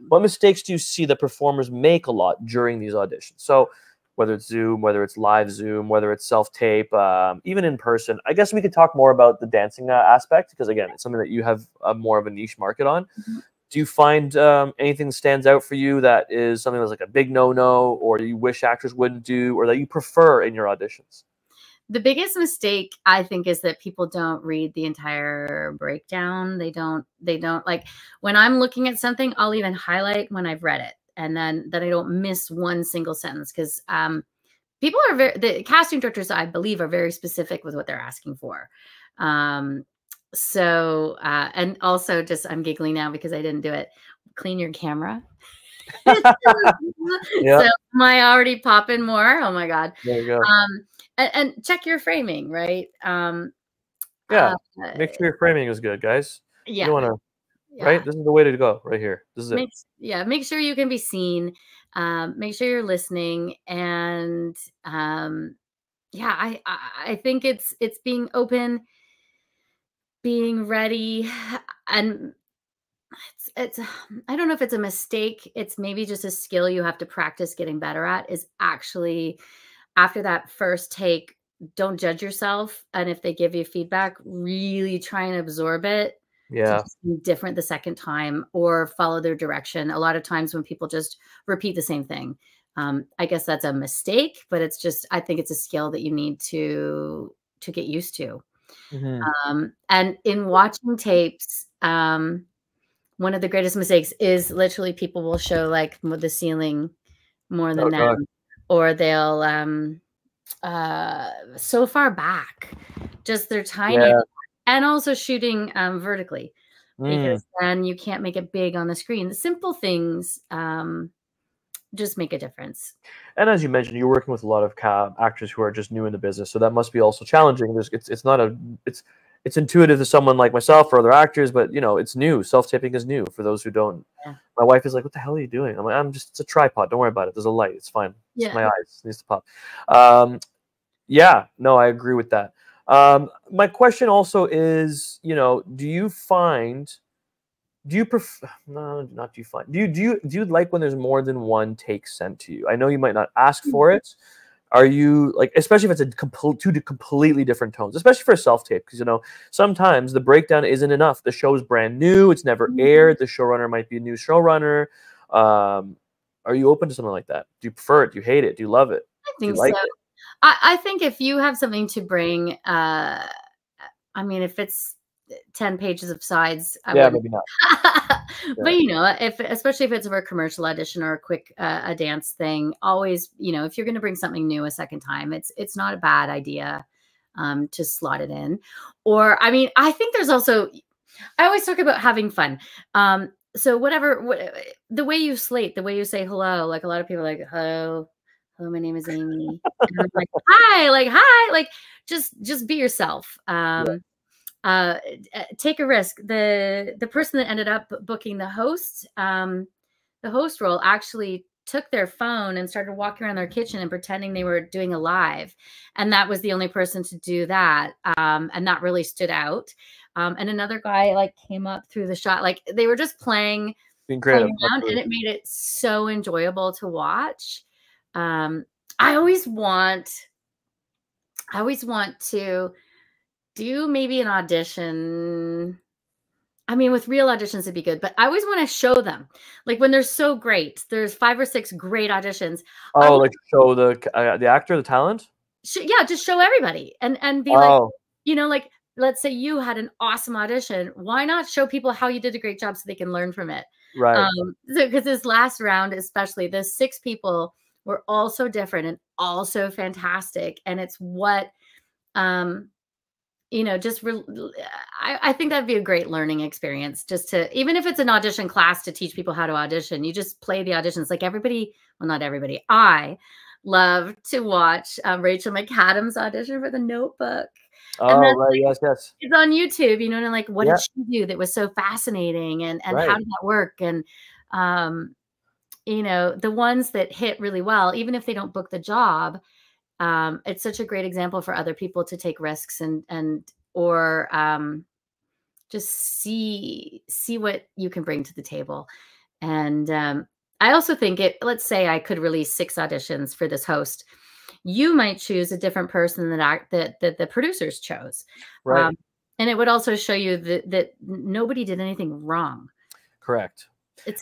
[SPEAKER 1] What mistakes do you see that performers make a lot during these auditions? So whether it's Zoom, whether it's live Zoom, whether it's self-tape, even in person. I guess we could talk more about the dancing aspect because, again, it's something that you have more of a niche market on. Do you find anything that stands out for you that is something that's like a big no-no or you wish actors wouldn't do or that you prefer in your auditions?
[SPEAKER 2] The biggest mistake, I think, is that people don't read the entire breakdown. They don't like when I'm looking at something, I'll even highlight when I've read it. And then I don't miss one single sentence because people are the casting directors, I believe, are very specific with what they're asking for. And also just I'm giggling now because I didn't do it. Clean your camera. So am I already popping more? Oh my God.
[SPEAKER 1] There you go.
[SPEAKER 2] And check your framing, right?
[SPEAKER 1] Make sure your framing is good, guys.
[SPEAKER 2] Yeah.
[SPEAKER 1] You don't want to, right? This is the way to go right here. This is it.
[SPEAKER 2] Make sure you can be seen. Make sure you're listening. And I think it's being open, being ready, and it's I don't know if it's a mistake. It's maybe just a skill you have to practice getting better at is actually after that first take, don't judge yourself. And if they give you feedback, really try and absorb it.
[SPEAKER 1] Yeah.
[SPEAKER 2] Be different the second time or follow their direction. A lot of times when people just repeat the same thing, I guess that's a mistake, but it's just, I think it's a skill that you need to get used to. And in watching tapes, one of the greatest mistakes is literally people will show like the ceiling more than them. Or they'll so far back, just they're tiny, and also shooting vertically because then you can't make it big on the screen. The simple things just make a difference.
[SPEAKER 1] And as you mentioned, you're working with a lot of actors who are just new in the business, so that must be also challenging. It's intuitive to someone like myself or other actors, but you know, it's new. Self-taping is new for those who don't. My wife is like, "What the hell are you doing?" I'm like, it's a tripod. Don't worry about it. There's a light. It's fine. It's my eyes. It needs to pop. No, I agree with that. My question also is, you know, do you like when there's more than one take sent to you? I know you might not ask for it, Are you like, especially if it's two completely different tones, especially for a self-tape, because, you know, sometimes the breakdown isn't enough. The show's brand new. It's never aired. The showrunner might be a new showrunner. Are you open to something like that? Do you prefer it? Do you hate it? Do you love it?
[SPEAKER 2] I think
[SPEAKER 1] like
[SPEAKER 2] so.
[SPEAKER 1] it?
[SPEAKER 2] I think if you have something to bring, I mean, if it's 10 pages of sides,
[SPEAKER 1] maybe not.
[SPEAKER 2] But you know, especially if it's for a commercial audition or a quick a dance thing, always, you know, if you're going to bring something new a second time, it's not a bad idea to slot it in. Or I mean, I think there's also, I always talk about having fun. So the way you slate, the way you say hello, like a lot of people are like, hello, my name is Amy. And I'm like, hi, like just be yourself. Take a risk. The person that ended up booking the host role actually took their phone and started walking around their kitchen and pretending they were doing a live. And that was the only person to do that. And that really stood out. And another guy like came up through the shot, like they were just playing around, and it made it so enjoyable to watch. I always want to do maybe an audition. I mean, with real auditions, it'd be good, but I always want to show them, like when they're so great. There's 5 or 6 great auditions.
[SPEAKER 1] Oh, like show the actor, the talent.
[SPEAKER 2] Yeah, just show everybody and be like, you know, like let's say you had an awesome audition. Why not show people how you did a great job so they can learn from it?
[SPEAKER 1] Right.
[SPEAKER 2] Because this last round, especially, the 6 people were all so different and all so fantastic, and it's what. You know, just I think that'd be a great learning experience, just to, even if it's an audition class to teach people how to audition, you just play the auditions. Like everybody, well, not everybody. I love to watch Rachel McAdams audition for The Notebook.
[SPEAKER 1] Oh, right. Like, yes.
[SPEAKER 2] It's on YouTube, you know, and like, what did she do that was so fascinating? And how did that work? And, you know, the ones that hit really well, even if they don't book the job, it's such a great example for other people to take risks or just see what you can bring to the table. And I also think let's say I could release 6 auditions for this host. You might choose a different person that the producers chose.
[SPEAKER 1] Right.
[SPEAKER 2] And it would also show you that nobody did anything wrong.
[SPEAKER 1] Correct.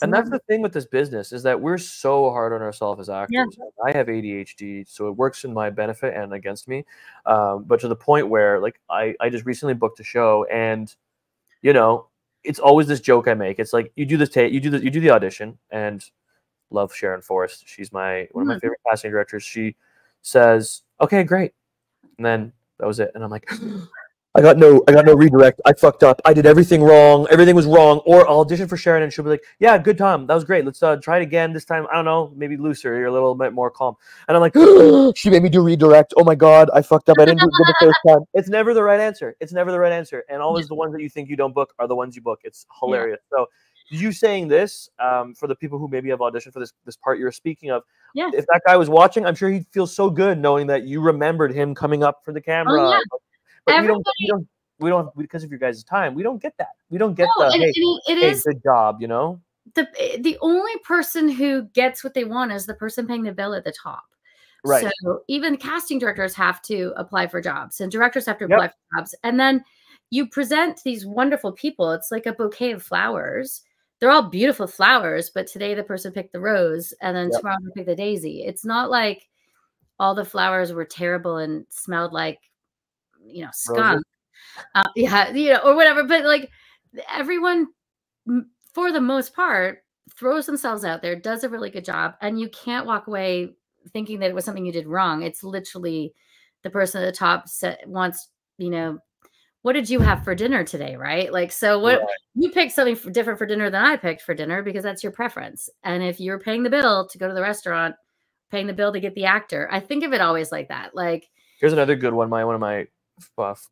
[SPEAKER 1] And that's the thing with this business, is that we're so hard on ourselves as actors. Yeah. I have ADHD, so it works in my benefit and against me. But to the point where, like, I just recently booked a show, and, you know, it's always this joke I make. It's like, you do the audition, and love Sharon Forrest. She's one of my favorite casting directors. She says, "Okay, great," and then that was it. And I'm like, I got no redirect. I fucked up. I did everything wrong. Everything was wrong. Or I'll audition for Sharon and she'll be like, "Yeah, good, Tom. That was great. Let's try it again this time. I don't know, maybe looser. You're a little bit more calm." And I'm like, she made me do redirect. Oh my God, I fucked up. I didn't do it good the first time. It's never the right answer. It's never the right answer. And always the ones that you think you don't book are the ones you book. It's hilarious. Yeah. So you saying this, for the people who maybe have auditioned for this part you're speaking of, if that guy was watching, I'm sure he'd feel so good knowing that you remembered him coming up for the camera.
[SPEAKER 2] Oh, yeah.
[SPEAKER 1] But we don't, because of your guys' time, we don't get that. We don't get good job, you know?
[SPEAKER 2] The only person who gets what they want is the person paying the bill at the top.
[SPEAKER 1] Right.
[SPEAKER 2] So even casting directors have to apply for jobs, and directors have to apply for jobs. And then you present these wonderful people. It's like a bouquet of flowers. They're all beautiful flowers, but today the person picked the rose, and then tomorrow they pick the daisy. It's not like all the flowers were terrible and smelled like, you know, skunk. You know, or whatever. But like, everyone, for the most part, throws themselves out there, does a really good job, and you can't walk away thinking that it was something you did wrong. It's literally the person at the top wants, you know, what did you have for dinner today, right? Like, so what you picked something different for dinner than I picked for dinner because that's your preference. And if you're paying the bill to go to the restaurant, paying the bill to get the actor, I think of it always like that. Like,
[SPEAKER 1] here's another good one. One of my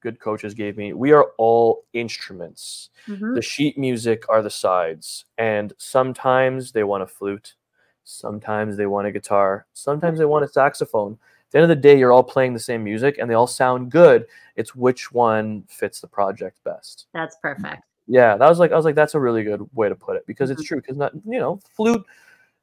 [SPEAKER 1] good coaches gave me. We are all instruments. The sheet music are the sides, and sometimes they want a flute, sometimes they want a guitar, sometimes they want a saxophone. At the end of the day, you're all playing the same music and they all sound good. It's which one fits the project best.
[SPEAKER 2] That's perfect.
[SPEAKER 1] Yeah, I was like, that's a really good way to put it, because it's true. Because, not, you know, flute,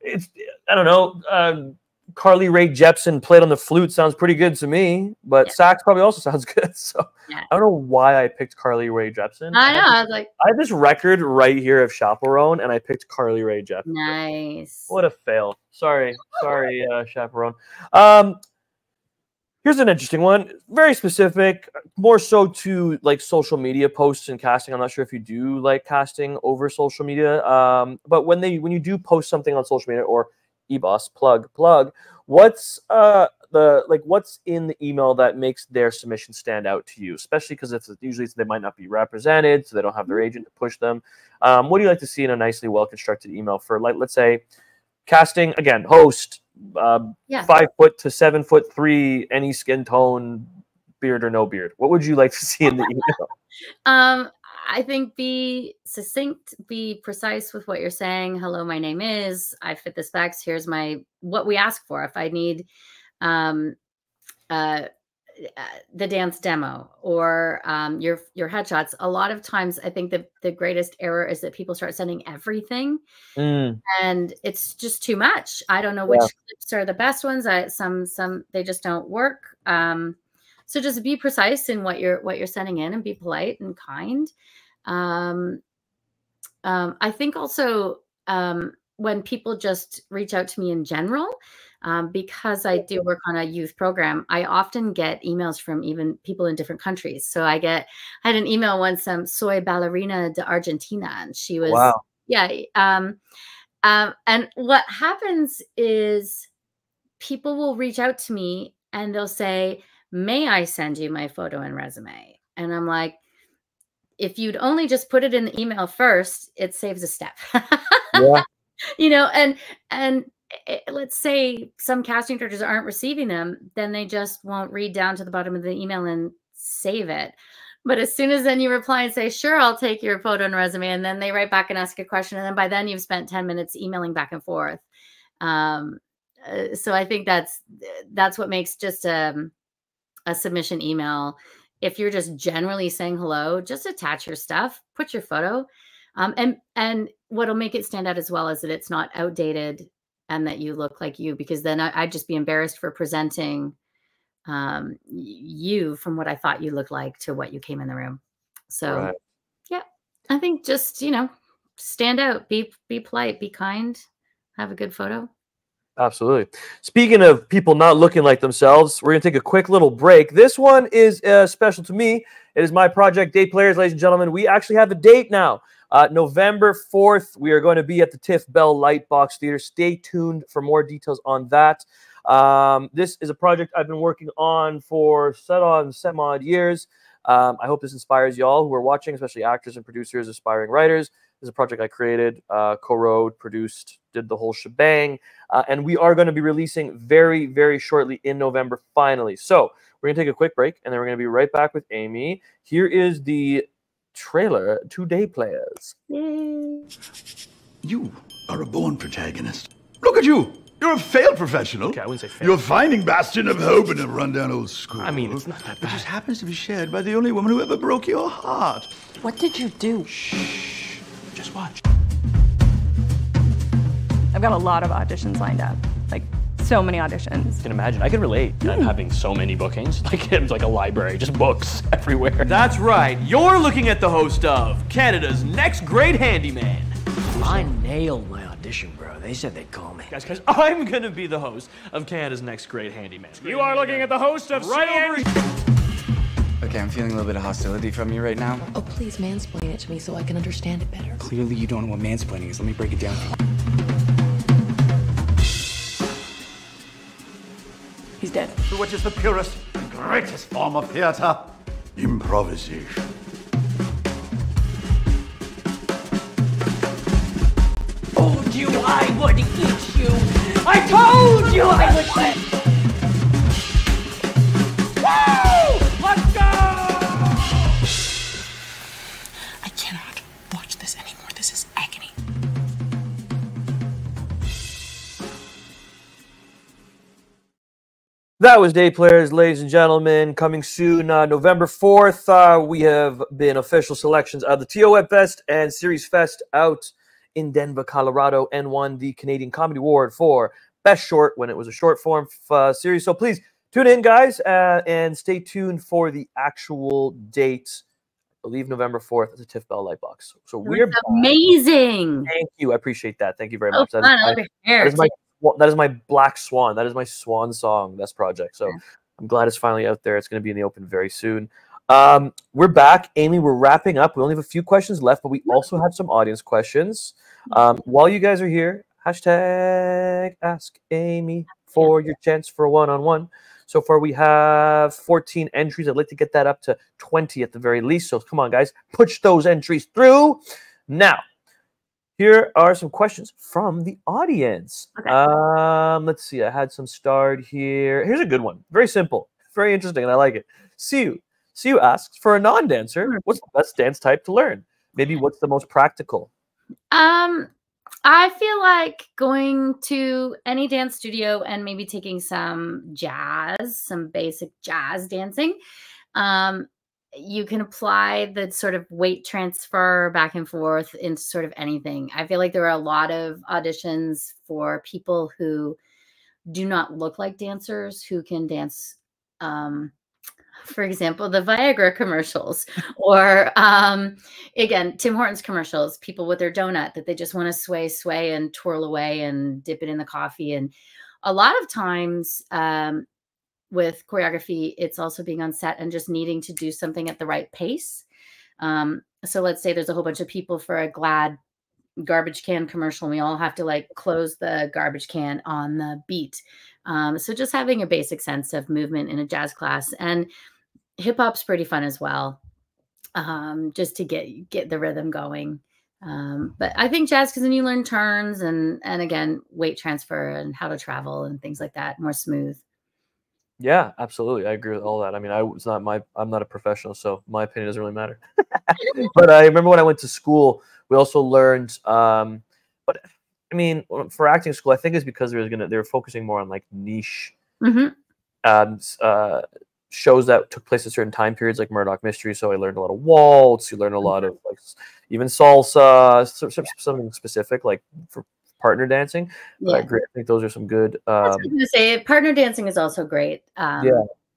[SPEAKER 1] it's, I don't know, Carly Rae Jepsen played on the flute sounds pretty good to me, but sax probably also sounds good. So I don't know why I picked Carly Rae Jepsen.
[SPEAKER 2] I know. I was like,
[SPEAKER 1] I have this record right here of Chaperone, and I picked Carly Rae Jepsen.
[SPEAKER 2] Nice.
[SPEAKER 1] What a fail. Sorry, Chaperone. Here's an interesting one. Very specific, more so to like social media posts and casting. I'm not sure if you do like casting over social media, but when you do post something on social media or eBoss plug, what's what's in the email that makes their submission stand out to you, especially because it's usually they might not be represented, so they don't have their agent to push them. What do you like to see in a nicely well constructed email for, like, let's say casting again, host, 5 foot to 7'3", any skin tone, beard or no beard? What would you like to see in the email?
[SPEAKER 2] I think be succinct, be precise with what you're saying. Hello, my name is, I fit the specs. Here's what we ask for. If I need the dance demo or your headshots, a lot of times I think the greatest error is that people start sending everything and it's just too much. I don't know which clips are the best ones. Some they just don't work. So just be precise in what you're sending in and be polite and kind. I think also when people just reach out to me in general, because I do work on a youth program, I often get emails from even people in different countries. So I had an email once, soy ballerina de Argentina, and she was, and what happens is people will reach out to me and they'll say, may I send you my photo and resume? And I'm like, if you'd only just put it in the email first, it saves a step. You know, and let's say some casting directors aren't receiving them, then they just won't read down to the bottom of the email and save it. But as soon as then you reply and say, sure, I'll take your photo and resume, and then they write back and ask a question, and then by then you've spent 10 minutes emailing back and forth. So I think that's what makes just a submission email. If you're just generally saying hello, just attach your stuff, put your photo. And what'll make it stand out as well is that it's not outdated and that you look like you, because then I'd just be embarrassed for presenting you from what I thought you looked like to what you came in the room. So I think just, stand out, be polite, be kind, have a good photo.
[SPEAKER 1] Absolutely. Speaking of people not looking like themselves, we're going to take a quick little break. This one is special to me. It is my project, Day Players, ladies and gentlemen. We actually have a date now. November 4th, we are going to be at the TIFF Bell Lightbox Theater. Stay tuned for more details on that. This is a project I've been working on for some odd years. I hope this inspires y'all who are watching, especially actors and producers, aspiring writers. This is a project I created, co-wrote, produced, did the whole shebang. And we are going to be releasing very, very shortly in November, finally. So we're going to take a quick break, and then we're going to be right back with Amy. Here is the trailer to Day Players.
[SPEAKER 2] Yay.
[SPEAKER 5] You are a born protagonist. Look at you. You're a failed professional.
[SPEAKER 1] Okay, I wouldn't say failed.
[SPEAKER 5] You're a finding bastion of hope in a rundown old school.
[SPEAKER 1] I mean, it's not that bad.
[SPEAKER 5] It just happens to be shared by the only woman who ever broke your heart.
[SPEAKER 6] What did you do?
[SPEAKER 5] Shh. Just watch.
[SPEAKER 7] I've got a lot of auditions lined up. Like, so many auditions.
[SPEAKER 8] I can imagine. I can relate to having so many bookings. Like, it's like a library, just books everywhere.
[SPEAKER 9] That's right. You're looking at the host of Canada's Next Great Handyman.
[SPEAKER 6] I nailed my audition, bro. They said they'd call me.
[SPEAKER 9] Guys, I'm going to be the host of Canada's Next Great Handyman.
[SPEAKER 8] You are looking at the host of
[SPEAKER 9] right over here.
[SPEAKER 10] Okay, I'm feeling a little bit of hostility from you right now.
[SPEAKER 11] Oh, please mansplain it to me so I can understand it better.
[SPEAKER 10] Clearly you don't know what mansplaining is. Let me break it down for you.
[SPEAKER 7] He's dead.
[SPEAKER 5] Which is the purest and greatest form of theater? Improvisation.
[SPEAKER 6] Told you I would eat you! I told you I would eat!
[SPEAKER 9] Woo! Let's go!
[SPEAKER 11] I cannot watch this anymore. This is agony.
[SPEAKER 1] That was Day Players, ladies and gentlemen. Coming soon, November 4th. We have been official selections of the TO Web Fest and Series Fest out in Denver, Colorado, and won the Canadian Comedy Award for best short when it was a short form series. So please tune in, guys, and stay tuned for the actual date. I believe November 4th is a TIFF Bell Lightbox. So we're
[SPEAKER 2] amazing.
[SPEAKER 1] Thank you. I appreciate that. Thank you very
[SPEAKER 2] Oh,
[SPEAKER 1] much.
[SPEAKER 2] Fun.
[SPEAKER 1] That is my black swan. That is my swan song, this project. So I'm glad it's finally out there. It's going to be in the open very soon. We're back. Amy, we're wrapping up. We only have a few questions left, but we also have some audience questions. While you guys are here, hashtag Ask Amy for your chance for a one-on-one. So far, we have 14 entries. I'd like to get that up to 20 at the very least. So come on, guys, push those entries through. Now, here are some questions from the audience.
[SPEAKER 2] Okay.
[SPEAKER 1] Let's see. I had some starred here. Here's a good one. Very simple. Very interesting, and I like it. Siu asks, for a non-dancer, what's the best dance type to learn? Maybe what's the most practical?
[SPEAKER 2] I feel like going to any dance studio and maybe taking some basic jazz dancing. You can apply the sort of weight transfer back and forth into sort of anything. I feel like there are a lot of auditions for people who do not look like dancers who can dance. For example, the Viagra commercials, or again, Tim Hortons commercials, people with their donut that they just want to sway and twirl away and dip it in the coffee. And a lot of times with choreography, it's also being on set and just needing to do something at the right pace. So let's say there's a whole bunch of people for a Glad garbage can commercial, and we all have to like close the garbage can on the beat. So just having a basic sense of movement in a jazz class, and hip hop's pretty fun as well, just to get the rhythm going. But I think jazz, because then you learn turns and again, weight transfer and how to travel and things like that, more smooth.
[SPEAKER 1] Yeah, absolutely. I agree with all that. I mean, I'm not a professional, so my opinion doesn't really matter. But I remember when I went to school, we also learned, but I mean, for acting school, I think it's because they were focusing more on like niche shows that took place at certain time periods, like Murdoch Mystery. So I learned a lot of waltz. You learn a lot of like even salsa, something specific like for partner dancing. But I agree. I think those are some good.
[SPEAKER 2] I was going to say partner dancing is also great.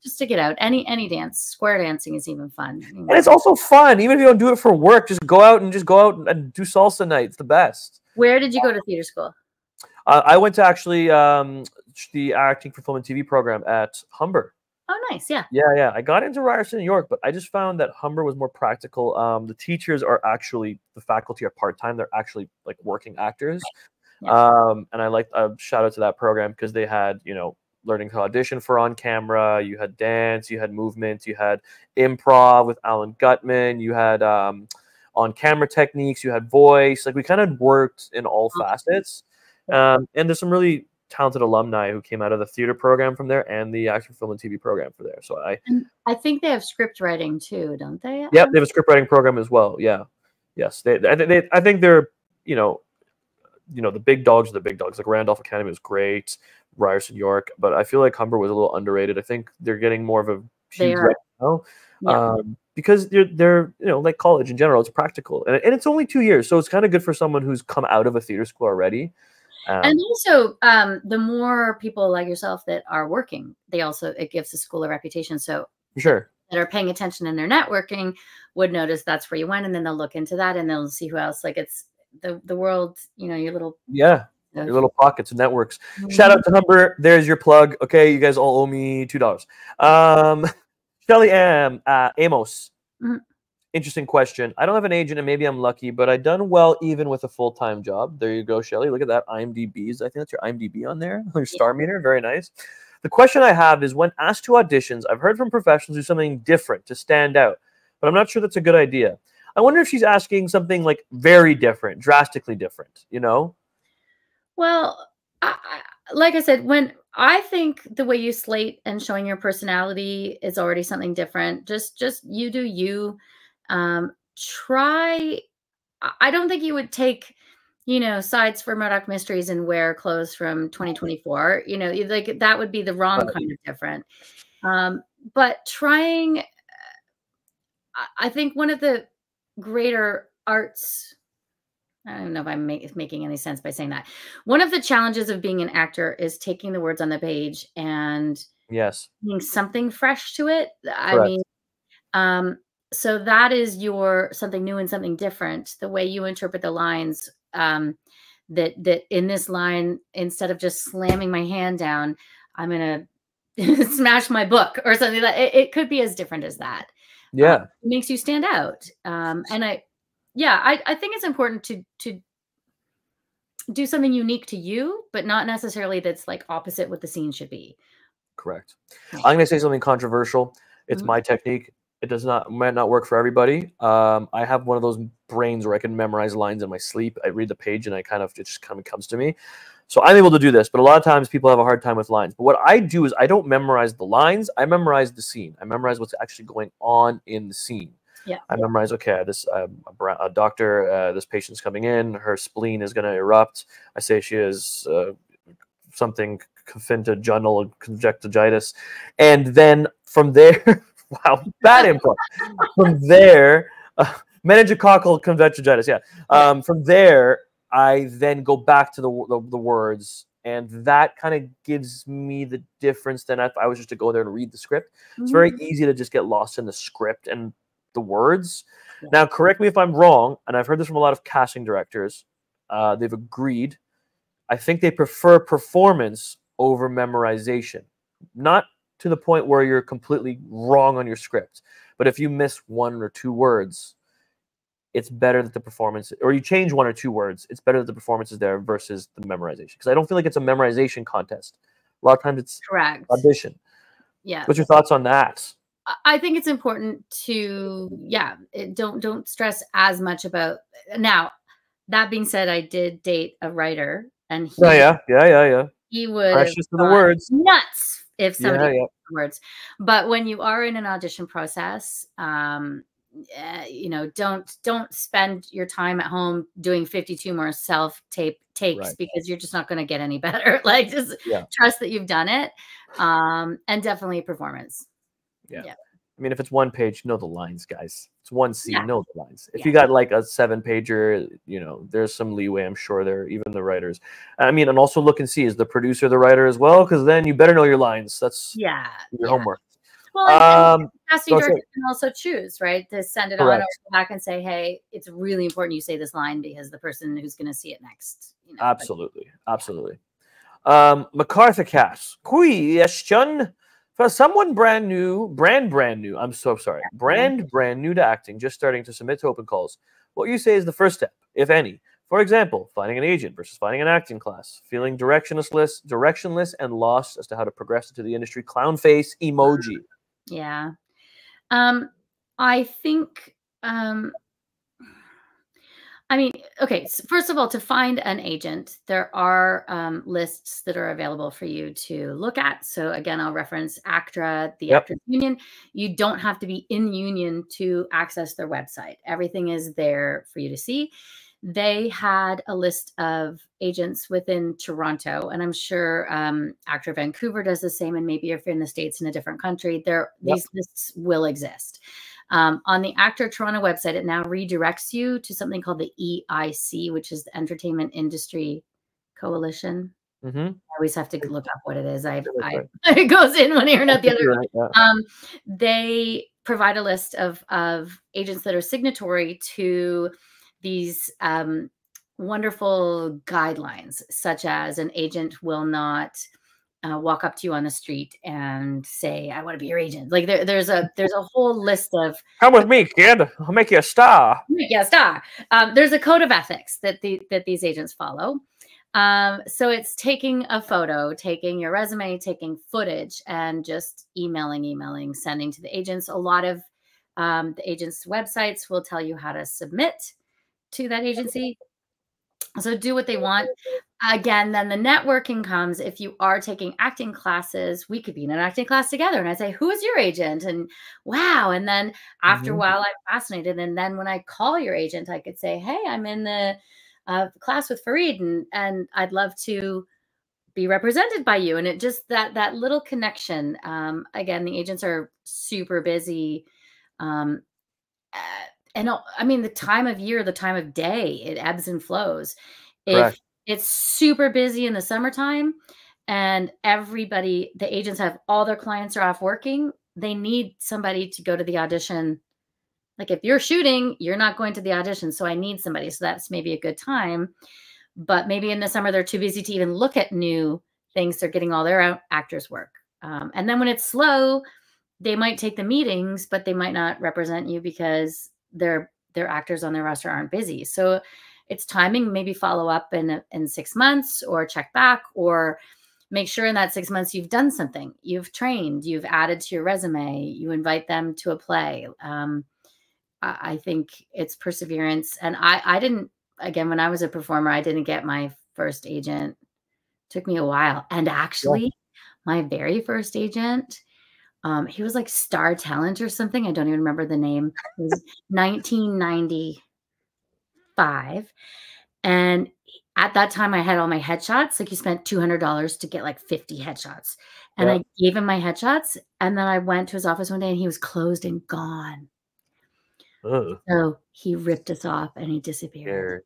[SPEAKER 2] Just to get out, any dance. Square dancing is even fun.
[SPEAKER 1] And it's also fun, even if you don't do it for work. Just go out and do salsa night. It's the best.
[SPEAKER 2] Where did you go to theater school?
[SPEAKER 1] I went to actually the acting for film and TV program at Humber.
[SPEAKER 2] Oh, nice. Yeah.
[SPEAKER 1] Yeah. I got into Ryerson, New York, but I just found that Humber was more practical. The teachers are actually, the faculty are part-time. They're actually like working actors. Yeah. And I like shout out to that program because they had, learning to audition for on camera. You had dance, you had movement, you had improv with Alan Gutman, you had on camera techniques, you had voice. Like we kind of worked in all facets. And there's some really talented alumni who came out of the theater program from there and the acting, film, and TV program for there. So
[SPEAKER 2] I think they have script writing too, don't they?
[SPEAKER 1] Yep, they have a script writing program as well. Yeah, yes, I think they're the big dogs are the big dogs. Like Randolph Academy was great, Ryerson, York, but I feel like Humber was a little underrated. I think they're getting more of a huge because they're like college in general. It's practical and it's only 2 years, so it's kind of good for someone who's come out of a theater school already.
[SPEAKER 2] And also, the more people like yourself that are working, it gives the school a reputation. So
[SPEAKER 1] for sure,
[SPEAKER 2] that are paying attention in their networking would notice that's where you went, and then they'll look into that and they'll see who else. Like it's the world, your little
[SPEAKER 1] your little pockets and networks. Shout out to Humber. There's your plug. Okay, you guys all owe me $2. Shelly Amos. Interesting question. I don't have an agent, and maybe I'm lucky, but I've done well even with a full-time job. There you go, Shelly. Look at that IMDb's. I think that's your IMDb on there. Your star meter. Very nice. The question I have is, when asked to auditions, I've heard from professionals do something different to stand out, but I'm not sure that's a good idea. I wonder if she's asking something like very different, drastically different,
[SPEAKER 2] Well, like I said, when I think the way you slate and showing your personality is already something different. Just you do you. I don't think you would take, sides for Murdoch Mysteries and wear clothes from 2024. Like that would be the wrong kind of different. But trying, I think one of the greater arts I don't know if I'm making any sense by saying that. One of the challenges of being an actor is taking the words on the page and being something fresh to it. I mean, so that is your something new and something different. The way you interpret the lines, that in this line, instead of just slamming my hand down, I'm going to smash my book or something. That it could be as different as that.
[SPEAKER 1] Yeah.
[SPEAKER 2] It makes you stand out. And I think it's important to do something unique to you, but not necessarily that's like opposite what the scene should be.
[SPEAKER 1] Correct. I'm going to say something controversial. It's my technique. It might not work for everybody. I have one of those brains where I can memorize lines in my sleep. I read the page and it just kind of comes to me. So I'm able to do this, but a lot of times people have a hard time with lines. But what I do is I don't memorize the lines. I memorize the scene. I memorize what's actually going on in the scene.
[SPEAKER 2] Yeah.
[SPEAKER 1] I memorize, okay, this a doctor, this patient's coming in, her spleen is going to erupt. I say she has something conjunctival conjunctivitis. And then from there, wow, bad improv. From there, meningococcal conjunctivitis, yeah. From there, I then go back to the words, and that kind of gives me the difference than if I was just to go there and read the script. It's very easy to just get lost in the script and the words. Now, correct me if I'm wrong, and I've heard this from a lot of casting directors. They've agreed. I think they prefer performance over memorization. Not to the point where you're completely wrong on your script, but if you miss 1 or 2 words, it's better that the performance, or you change 1 or 2 words, it's better that the performance is there versus the memorization. Because I don't feel like it's a memorization contest. A lot of times it's audition.
[SPEAKER 2] Yeah.
[SPEAKER 1] What's your thoughts on that?
[SPEAKER 2] I think it's important to, don't stress as much about. Now, that being said, I did date a writer, and he would
[SPEAKER 1] precious to the words,
[SPEAKER 2] nuts if somebody the words. But when you are in an audition process, you know, don't spend your time at home doing 52 more self-tape takes because you're just not going to get any better. Like, just trust that you've done it, and definitely performance.
[SPEAKER 1] Yeah. I mean, if it's 1 page, know the lines, guys. It's one scene, know the lines. If you got like a 7-pager, you know, there's some leeway, I'm sure, there, even the writers. I mean, and also look and see, is the producer the writer as well? Because then you better know your lines. That's your homework.
[SPEAKER 2] Well, casting director can also choose, right? To send it on or back and say, hey, it's really important you say this line because the person who's going to see it next. You know,
[SPEAKER 1] absolutely. MacArthur Cass, question. For someone brand new, I'm so sorry, brand new to acting, just starting to submit to open calls, what you say is the first step, if any? For example, finding an agent versus finding an acting class, feeling directionless and lost as to how to progress into the industry. Clown face emoji.
[SPEAKER 2] Yeah. I think, I mean, okay, so first of all, to find an agent, there are lists that are available for you to look at. So again, I'll reference ACTRA, the Actors Union. You don't have to be in the union to access their website. Everything is there for you to see. They had a list of agents within Toronto, and I'm sure ACTRA Vancouver does the same, and maybe if you're in the States in a different country, these lists will exist. On the ACTRA Toronto website, it now redirects you to something called the EIC, which is the Entertainment Industry Coalition. I always have to look up what it is. It goes in one ear and out the other. They provide a list of agents that are signatory to these wonderful guidelines, such as an agent will not walk up to you on the street and say, I want to be your agent. Like there's a whole list of,
[SPEAKER 1] come with me, kid, I'll make you a star.
[SPEAKER 2] Make you a star. There's a code of ethics that these agents follow. So it's taking a photo, taking your resume, taking footage, and just emailing, sending to the agents. A lot of the agents' websites will tell you how to submit to that agency. So do what they want. Again, then the networking comes. If you are taking acting classes, we could be in an acting class together. And I say, who is your agent? And wow. And then after a while, I'm fascinated. And then when I call your agent, I could say, hey, I'm in the class with Farid, and I'd love to be represented by you. And it just, that little connection. Again, the agents are super busy. and I mean, the time of year, the time of day, it ebbs and flows.
[SPEAKER 1] Correct.
[SPEAKER 2] If it's super busy in the summertime and the agents have all their clients are off working, they need somebody to go to the audition. Like if you're shooting, you're not going to the audition. So I need somebody. So that's maybe a good time. But maybe in the summer, they're too busy to even look at new things. They're getting all their actors work. And then when it's slow, they might take the meetings, but they might not represent you because their actors on their roster aren't busy. So it's timing, maybe follow up in 6 months or check back, or make sure in that 6 months you've done something. You've trained, you've added to your resume, you invite them to a play. I think it's perseverance. And I didn't, again, when I was a performer, I didn't get my first agent. It took me a while. And actually, my very first agent, he was like Star Talent or something. I don't even remember the name. It was 1995. And at that time, I had all my headshots. Like, you spent $200 to get like 50 headshots. And I gave him my headshots. And then I went to his office one day and he was closed and gone. So he ripped us off and he disappeared.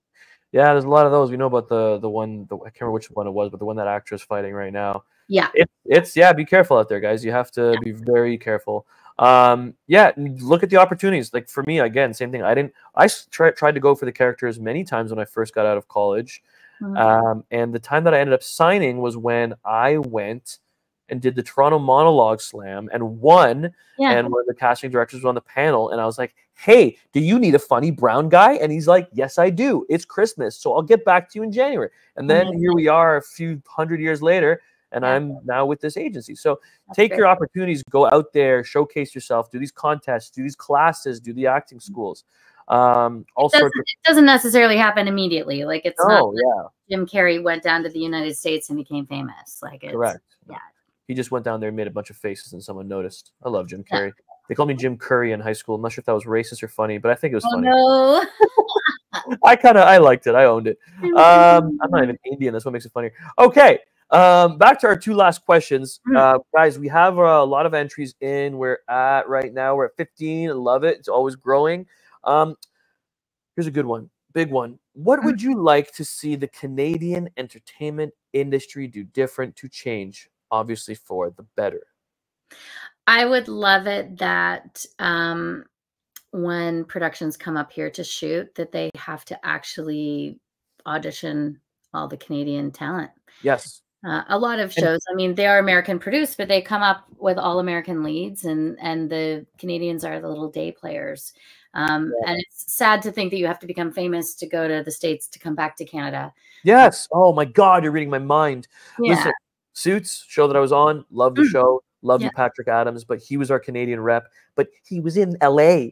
[SPEAKER 1] Yeah, there's a lot of those. We know about the one, I can't remember which one it was, but the one that actor is fighting right now.
[SPEAKER 2] Yeah.
[SPEAKER 1] It's be careful out there, guys. You have to be very careful. Yeah, look at the opportunities. Like for me, again, same thing. I tried to go for the characters many times when I first got out of college. And the time that I ended up signing was when I went and did the Toronto Monologue Slam and won. And one of the casting directors was on the panel, and I was like, hey, do you need a funny brown guy? And he's like, yes, I do. It's Christmas, so I'll get back to you in January. And then here we are a few hundred years later, and I'm now with this agency. So take your opportunities, go out there, showcase yourself, do these contests, do these classes, do the acting schools.
[SPEAKER 2] It doesn't necessarily happen immediately. Like it's not like Jim Carrey went down to the United States and became famous. Like it's,
[SPEAKER 1] correct. Yeah. He just went down there and made a bunch of faces and someone noticed. I love Jim Carrey. They called me Jim Curry in high school. I'm not sure if that was racist or funny, but I think it was funny.
[SPEAKER 2] No.
[SPEAKER 1] I liked it. I owned it. I'm not even Indian. That's what makes it funnier. Okay. Back to our two last questions. Guys, we have a lot of entries in. We're at right now. We're at 15. I love it. It's always growing. Here's a good one. Big one. What would you like to see the Canadian entertainment industry do different to change, obviously for the better?
[SPEAKER 2] I would love it that when productions come up here to shoot, that they have to actually audition all the Canadian talent.
[SPEAKER 1] Yes.
[SPEAKER 2] A lot of shows, I mean, they are American produced, but they come up with all American leads, and the Canadians are the little day players. And it's sad to think that you have to become famous to go to the States to come back to Canada.
[SPEAKER 1] Yes. Oh my God, you're reading my mind.
[SPEAKER 2] Yeah.
[SPEAKER 1] Listen, Suits, show that I was on, loved the show, loved you, Patrick Adams, but he was our Canadian rep, but he was in LA.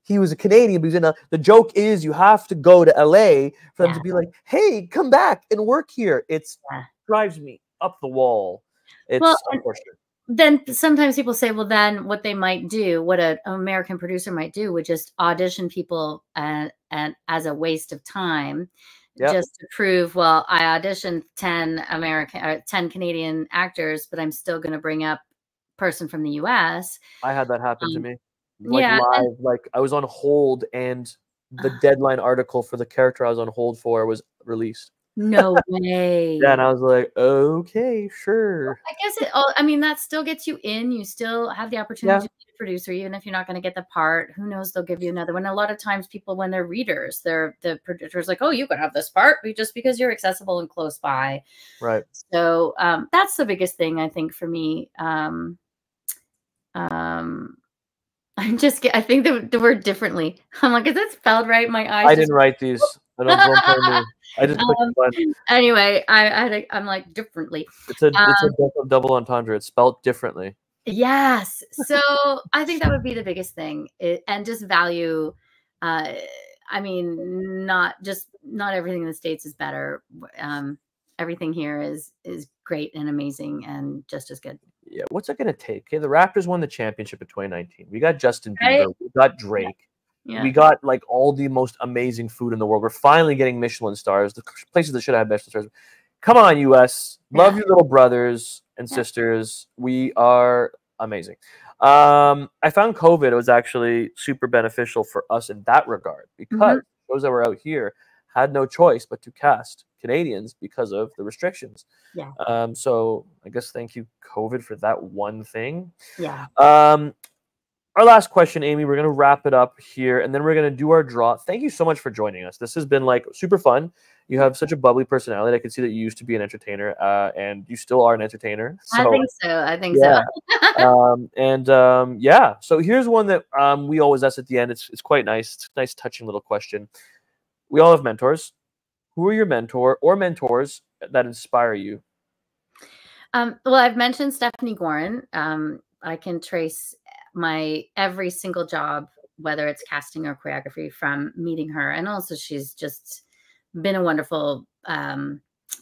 [SPEAKER 1] He was a Canadian, but he was in the joke is you have to go to LA for them to be like, hey, come back and work here. It's drives me up the wall. It's unfortunate.
[SPEAKER 2] Then sometimes people say, well, then what they might do, what an American producer might do, would just audition people and as a waste of time, just to prove, well, I auditioned 10 Canadian actors, but I'm still going to bring up person from the US.
[SPEAKER 1] I had that happen to me. Like live, like I was on hold and the deadline article for the character I was on hold for was released.
[SPEAKER 2] No way.
[SPEAKER 1] Yeah, and I was like, okay, sure.
[SPEAKER 2] I guess I mean, that still gets you in. You still have the opportunity to be a producer, even if you're not going to get the part. Who knows? They'll give you another one. A lot of times people, when they're readers, the producer's like, oh, you could have this part just because you're accessible and close by.
[SPEAKER 1] Right.
[SPEAKER 2] So that's the biggest thing, I think, for me. I think the word differently. I'm like, is that spelled right? My eyes.
[SPEAKER 1] I didn't write these. I don't blame me. I just clicked the button.
[SPEAKER 2] Anyway, I'm like differently.
[SPEAKER 1] It's a double entendre. It's spelled differently.
[SPEAKER 2] Yes. So I think that would be the biggest thing, and just value. I mean, not everything in the States is better. Everything here is great and amazing and just as good.
[SPEAKER 1] Yeah. What's it going to take? Okay, the Raptors won the championship in 2019. We got Justin Bieber. We got Drake. Yeah. We got like all the most amazing food in the world. We're finally getting Michelin stars. The places that should have Michelin stars. Come on, US. Love your little brothers and sisters. We are Amazing. I found COVID was actually super beneficial for us in that regard because those that were out here had no choice but to cast Canadians because of the restrictions.
[SPEAKER 2] Yeah.
[SPEAKER 1] So I guess thank you, COVID, for that one thing.
[SPEAKER 2] Yeah.
[SPEAKER 1] Our last question, Amy, we're going to wrap it up here, and then we're going to do our draw. Thank you so much for joining us. This has been, like, super fun. You have such a bubbly personality. I can see that you used to be an entertainer, and you still are an entertainer. So,
[SPEAKER 2] I think so.
[SPEAKER 1] Yeah. So here's one that we always ask at the end. It's quite nice. It's a nice, touching little question. We all have mentors. Who are your mentor or mentors that inspire you?
[SPEAKER 2] Well, I've mentioned Stephanie Gorin. I can trace my every single job, whether it's casting or choreography, from meeting her. And also she's just been a wonderful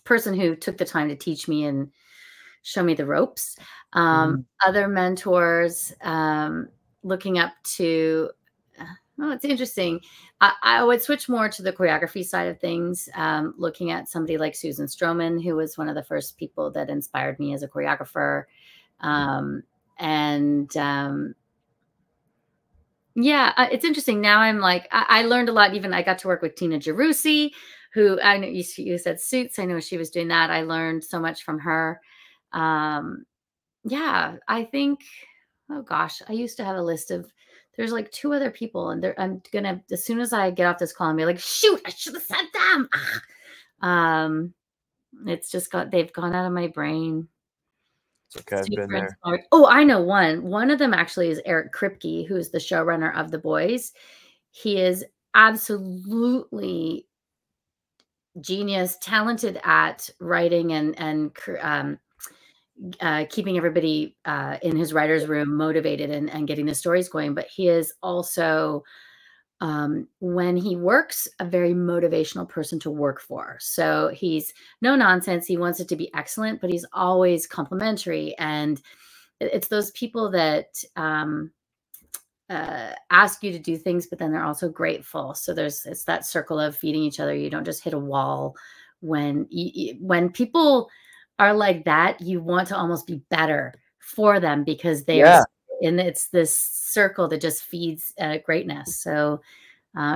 [SPEAKER 2] person who took the time to teach me and show me the ropes. Other mentors, looking up to, it's interesting. I would switch more to the choreography side of things, looking at somebody like Susan Stroman, who was one of the first people that inspired me as a choreographer. Yeah, it's interesting. Now I'm like, I learned a lot. Even I got to work with Tina Giarrusi, who I know you said Suits. I know she was doing that. I learned so much from her. Yeah, I think, oh gosh, I used to have a list of, there's like 2 other people, and I'm gonna, as soon as I get off this call, and be like, shoot, I should have said them. It's just they've gone out of my brain.
[SPEAKER 1] It's okay, I've been there.
[SPEAKER 2] Oh, I know one. One of them actually is Eric Kripke, who's the showrunner of The Boys. He is absolutely genius, talented at writing and keeping everybody in his writer's room motivated and getting the stories going. But he is also, when he works, a very motivational person to work for. So he's no nonsense. He wants it to be excellent, but he's always complimentary. And it's those people that ask you to do things, but then they're also grateful. So it's that circle of feeding each other. You don't just hit a wall. When people are like that, you want to almost be better for them because they are, and it's this circle that just feeds greatness. So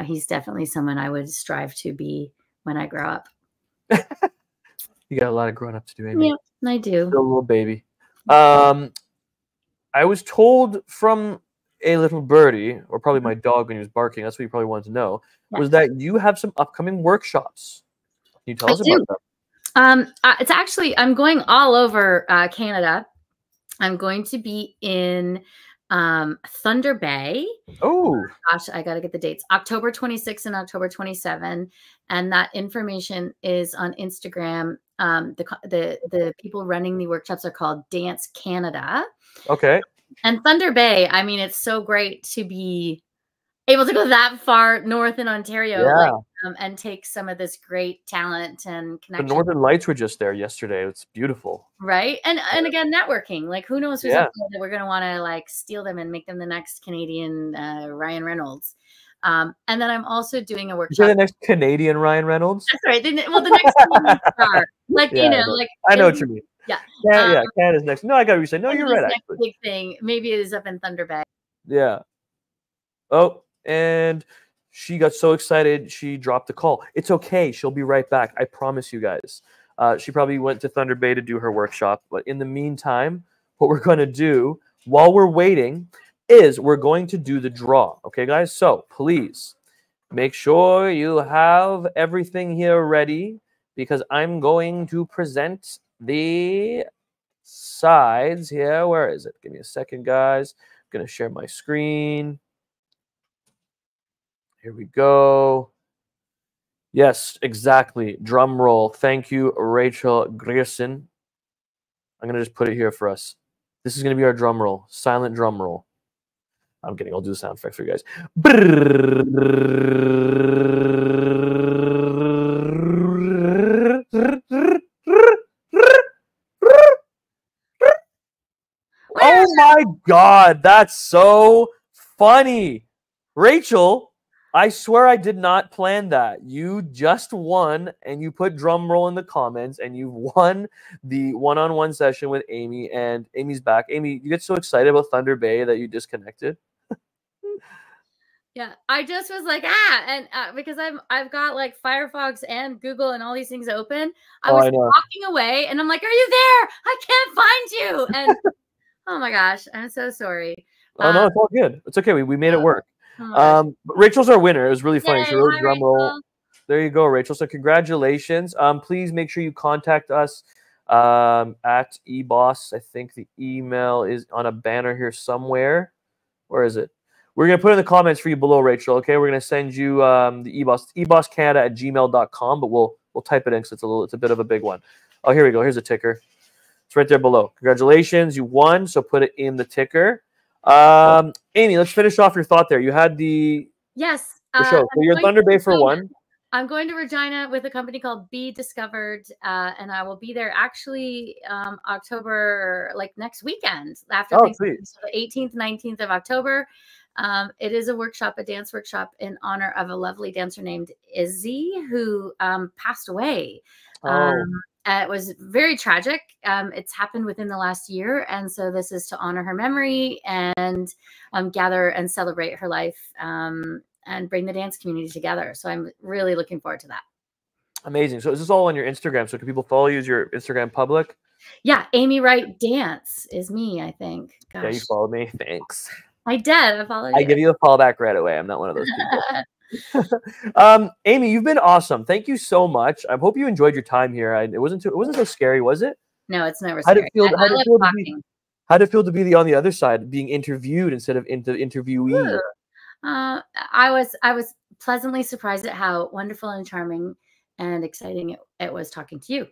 [SPEAKER 2] he's definitely someone I would strive to be when I grow up.
[SPEAKER 1] You got a lot of growing up to do, Amy.
[SPEAKER 2] Yeah, I do.
[SPEAKER 1] Still a little baby. I was told from a little birdie, or probably my dog when he was barking, that's what you probably wanted to know, was that you have some upcoming workshops. Can you tell us about them?
[SPEAKER 2] It's actually, I'm going all over Canada. I'm going to be in Thunder Bay.
[SPEAKER 1] Oh
[SPEAKER 2] gosh, I got to get the dates. October 26 and October 27, and that information is on Instagram. The people running the workshops are called Dance Canada.
[SPEAKER 1] Okay.
[SPEAKER 2] And Thunder Bay, I mean, it's so great to be able to go that far north in Ontario, and take some of this great talent and connection.
[SPEAKER 1] The Northern Lights were just there yesterday. It's beautiful,
[SPEAKER 2] right? And again, networking. Like, who knows who's that we're going to want to like steal them and make them the next Canadian Ryan Reynolds. And then I'm also doing a workshop.
[SPEAKER 1] The next Canadian Ryan Reynolds.
[SPEAKER 2] That's right. Well, the next Canadian star. Like, you know, like
[SPEAKER 1] I know what you mean.
[SPEAKER 2] Yeah.
[SPEAKER 1] Canada's next. No, I got what you're saying. No, you're right.
[SPEAKER 2] Next big thing. Maybe it is up in Thunder Bay.
[SPEAKER 1] Yeah. Oh, and she got so excited she dropped the call. It's okay. She'll be right back. I promise you guys. She probably went to Thunder Bay to do her workshop. But in the meantime, what we're going to do while we're waiting is we're going to do the draw. Okay, guys? So please make sure you have everything here ready because I'm going to present the sides here. Where is it? Give me a second, guys. I'm going to share my screen. Here we go. Yes, exactly. Drum roll. Thank you, Rachel Grierson. I'm going to just put it here for us. This is going to be our drum roll. Silent drum roll. I'm kidding. I'll do the sound effect for you guys. Oh my God. That's so funny. Rachel, I swear I did not plan that. You just won, and you put drum roll in the comments, and you won the one-on-one session with Amy, and Amy's back. Amy, you get so excited about Thunder Bay that you disconnected?
[SPEAKER 2] Yeah, I just was like, and because I've got like Firefox and Google and all these things open. I was walking away, and I'm like, "Are you there? I can't find you!" And oh my gosh, I'm so sorry.
[SPEAKER 1] Oh no, it's all good. It's okay. We made it work. But Rachel's our winner. It was really funny. She wrote drum roll. There you go, Rachel. So congratulations. Please make sure you contact us at eBoss. I think the email is on a banner here somewhere. Where is it? We're going to put it in the comments for you below, Rachel. Okay, we're going to send you the eBoss, ebosscanada@gmail.com, but we'll type it in because it's a bit of a big one. Oh, here we go. Here's a ticker. It's right there below. Congratulations, you won. So put it in the ticker. Amy, let's finish off your thought there. You had the show. So you're in Thunder Bay for one.
[SPEAKER 2] I'm going to Regina with a company called Be Discovered, and I will be there actually October, like next weekend after Thanksgiving, so the 18th, 19th of October. It is a workshop, a dance workshop in honor of a lovely dancer named Izzy who passed away. It was very tragic. It's happened within the last year. And so this is to honor her memory and gather and celebrate her life and bring the dance community together. So I'm really looking forward to that.
[SPEAKER 1] Amazing. So is this all on your Instagram? So can people follow you? Is your Instagram public?
[SPEAKER 2] Yeah. Amy Wright Dance is me, I think.
[SPEAKER 1] Gosh. Yeah, you followed me. Thanks.
[SPEAKER 2] I did. I followed you.
[SPEAKER 1] I give you a follow back right away. I'm not one of those people. Amy, you've been awesome. Thank you so much. I hope you enjoyed your time here. It wasn't so scary, was it?
[SPEAKER 2] No, it's never scary.
[SPEAKER 1] How did it feel to be on the other side, being interviewed instead of interviewee?
[SPEAKER 2] I was pleasantly surprised at how wonderful and charming and exciting it was talking to you.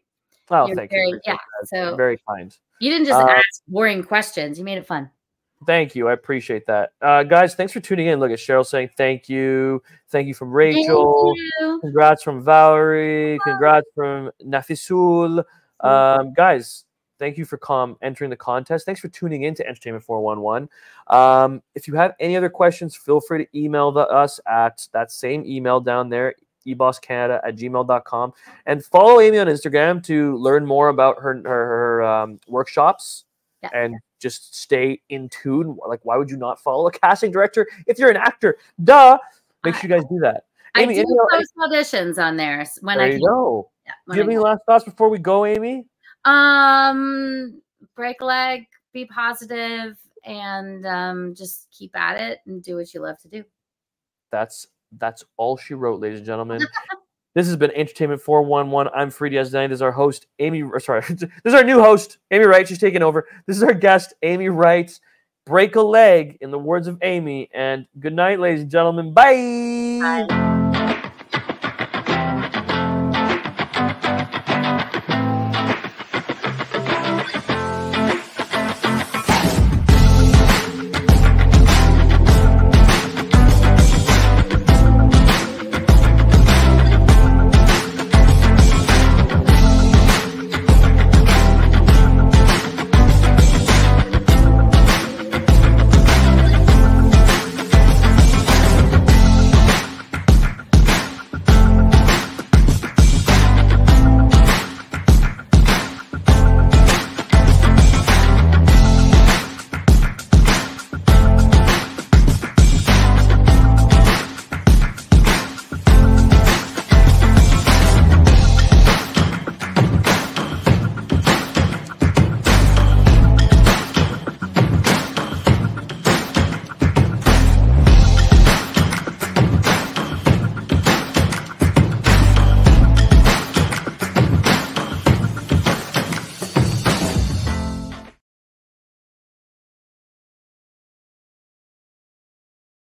[SPEAKER 1] Oh, thank you.
[SPEAKER 2] Yeah, so
[SPEAKER 1] very kind.
[SPEAKER 2] You didn't just ask boring questions. You made it fun.
[SPEAKER 1] Thank you. I appreciate that. Guys, thanks for tuning in. Look at Cheryl saying thank you. Thank you from Rachel. Congrats from Valerie. Congrats from Nafisul. Guys, thank you for entering the contest. Thanks for tuning in to Entertainment 411. If you have any other questions, feel free to email us at that same email down there, ebosscanada@gmail.com. And follow Amy on Instagram to learn more about her workshops.
[SPEAKER 2] Yeah.
[SPEAKER 1] And just stay in tune. Like, why would you not follow a casting director if you're an actor? Duh. Make sure you guys do that. Amy,
[SPEAKER 2] I do post auditions on there when I can.
[SPEAKER 1] Go.
[SPEAKER 2] Yeah,
[SPEAKER 1] do you have any last thoughts before we go, Amy?
[SPEAKER 2] Break a leg, be positive, and just keep at it and do what you love to do.
[SPEAKER 1] That's all she wrote, ladies and gentlemen. This has been Entertainment 411. I'm Free Diaz-Danny. This is our host, Amy. Sorry, this is our new host, Amy Wright. She's taking over. This is our guest, Amy Wright. Break a leg, in the words of Amy. And good night, ladies and gentlemen. Bye.
[SPEAKER 2] Bye.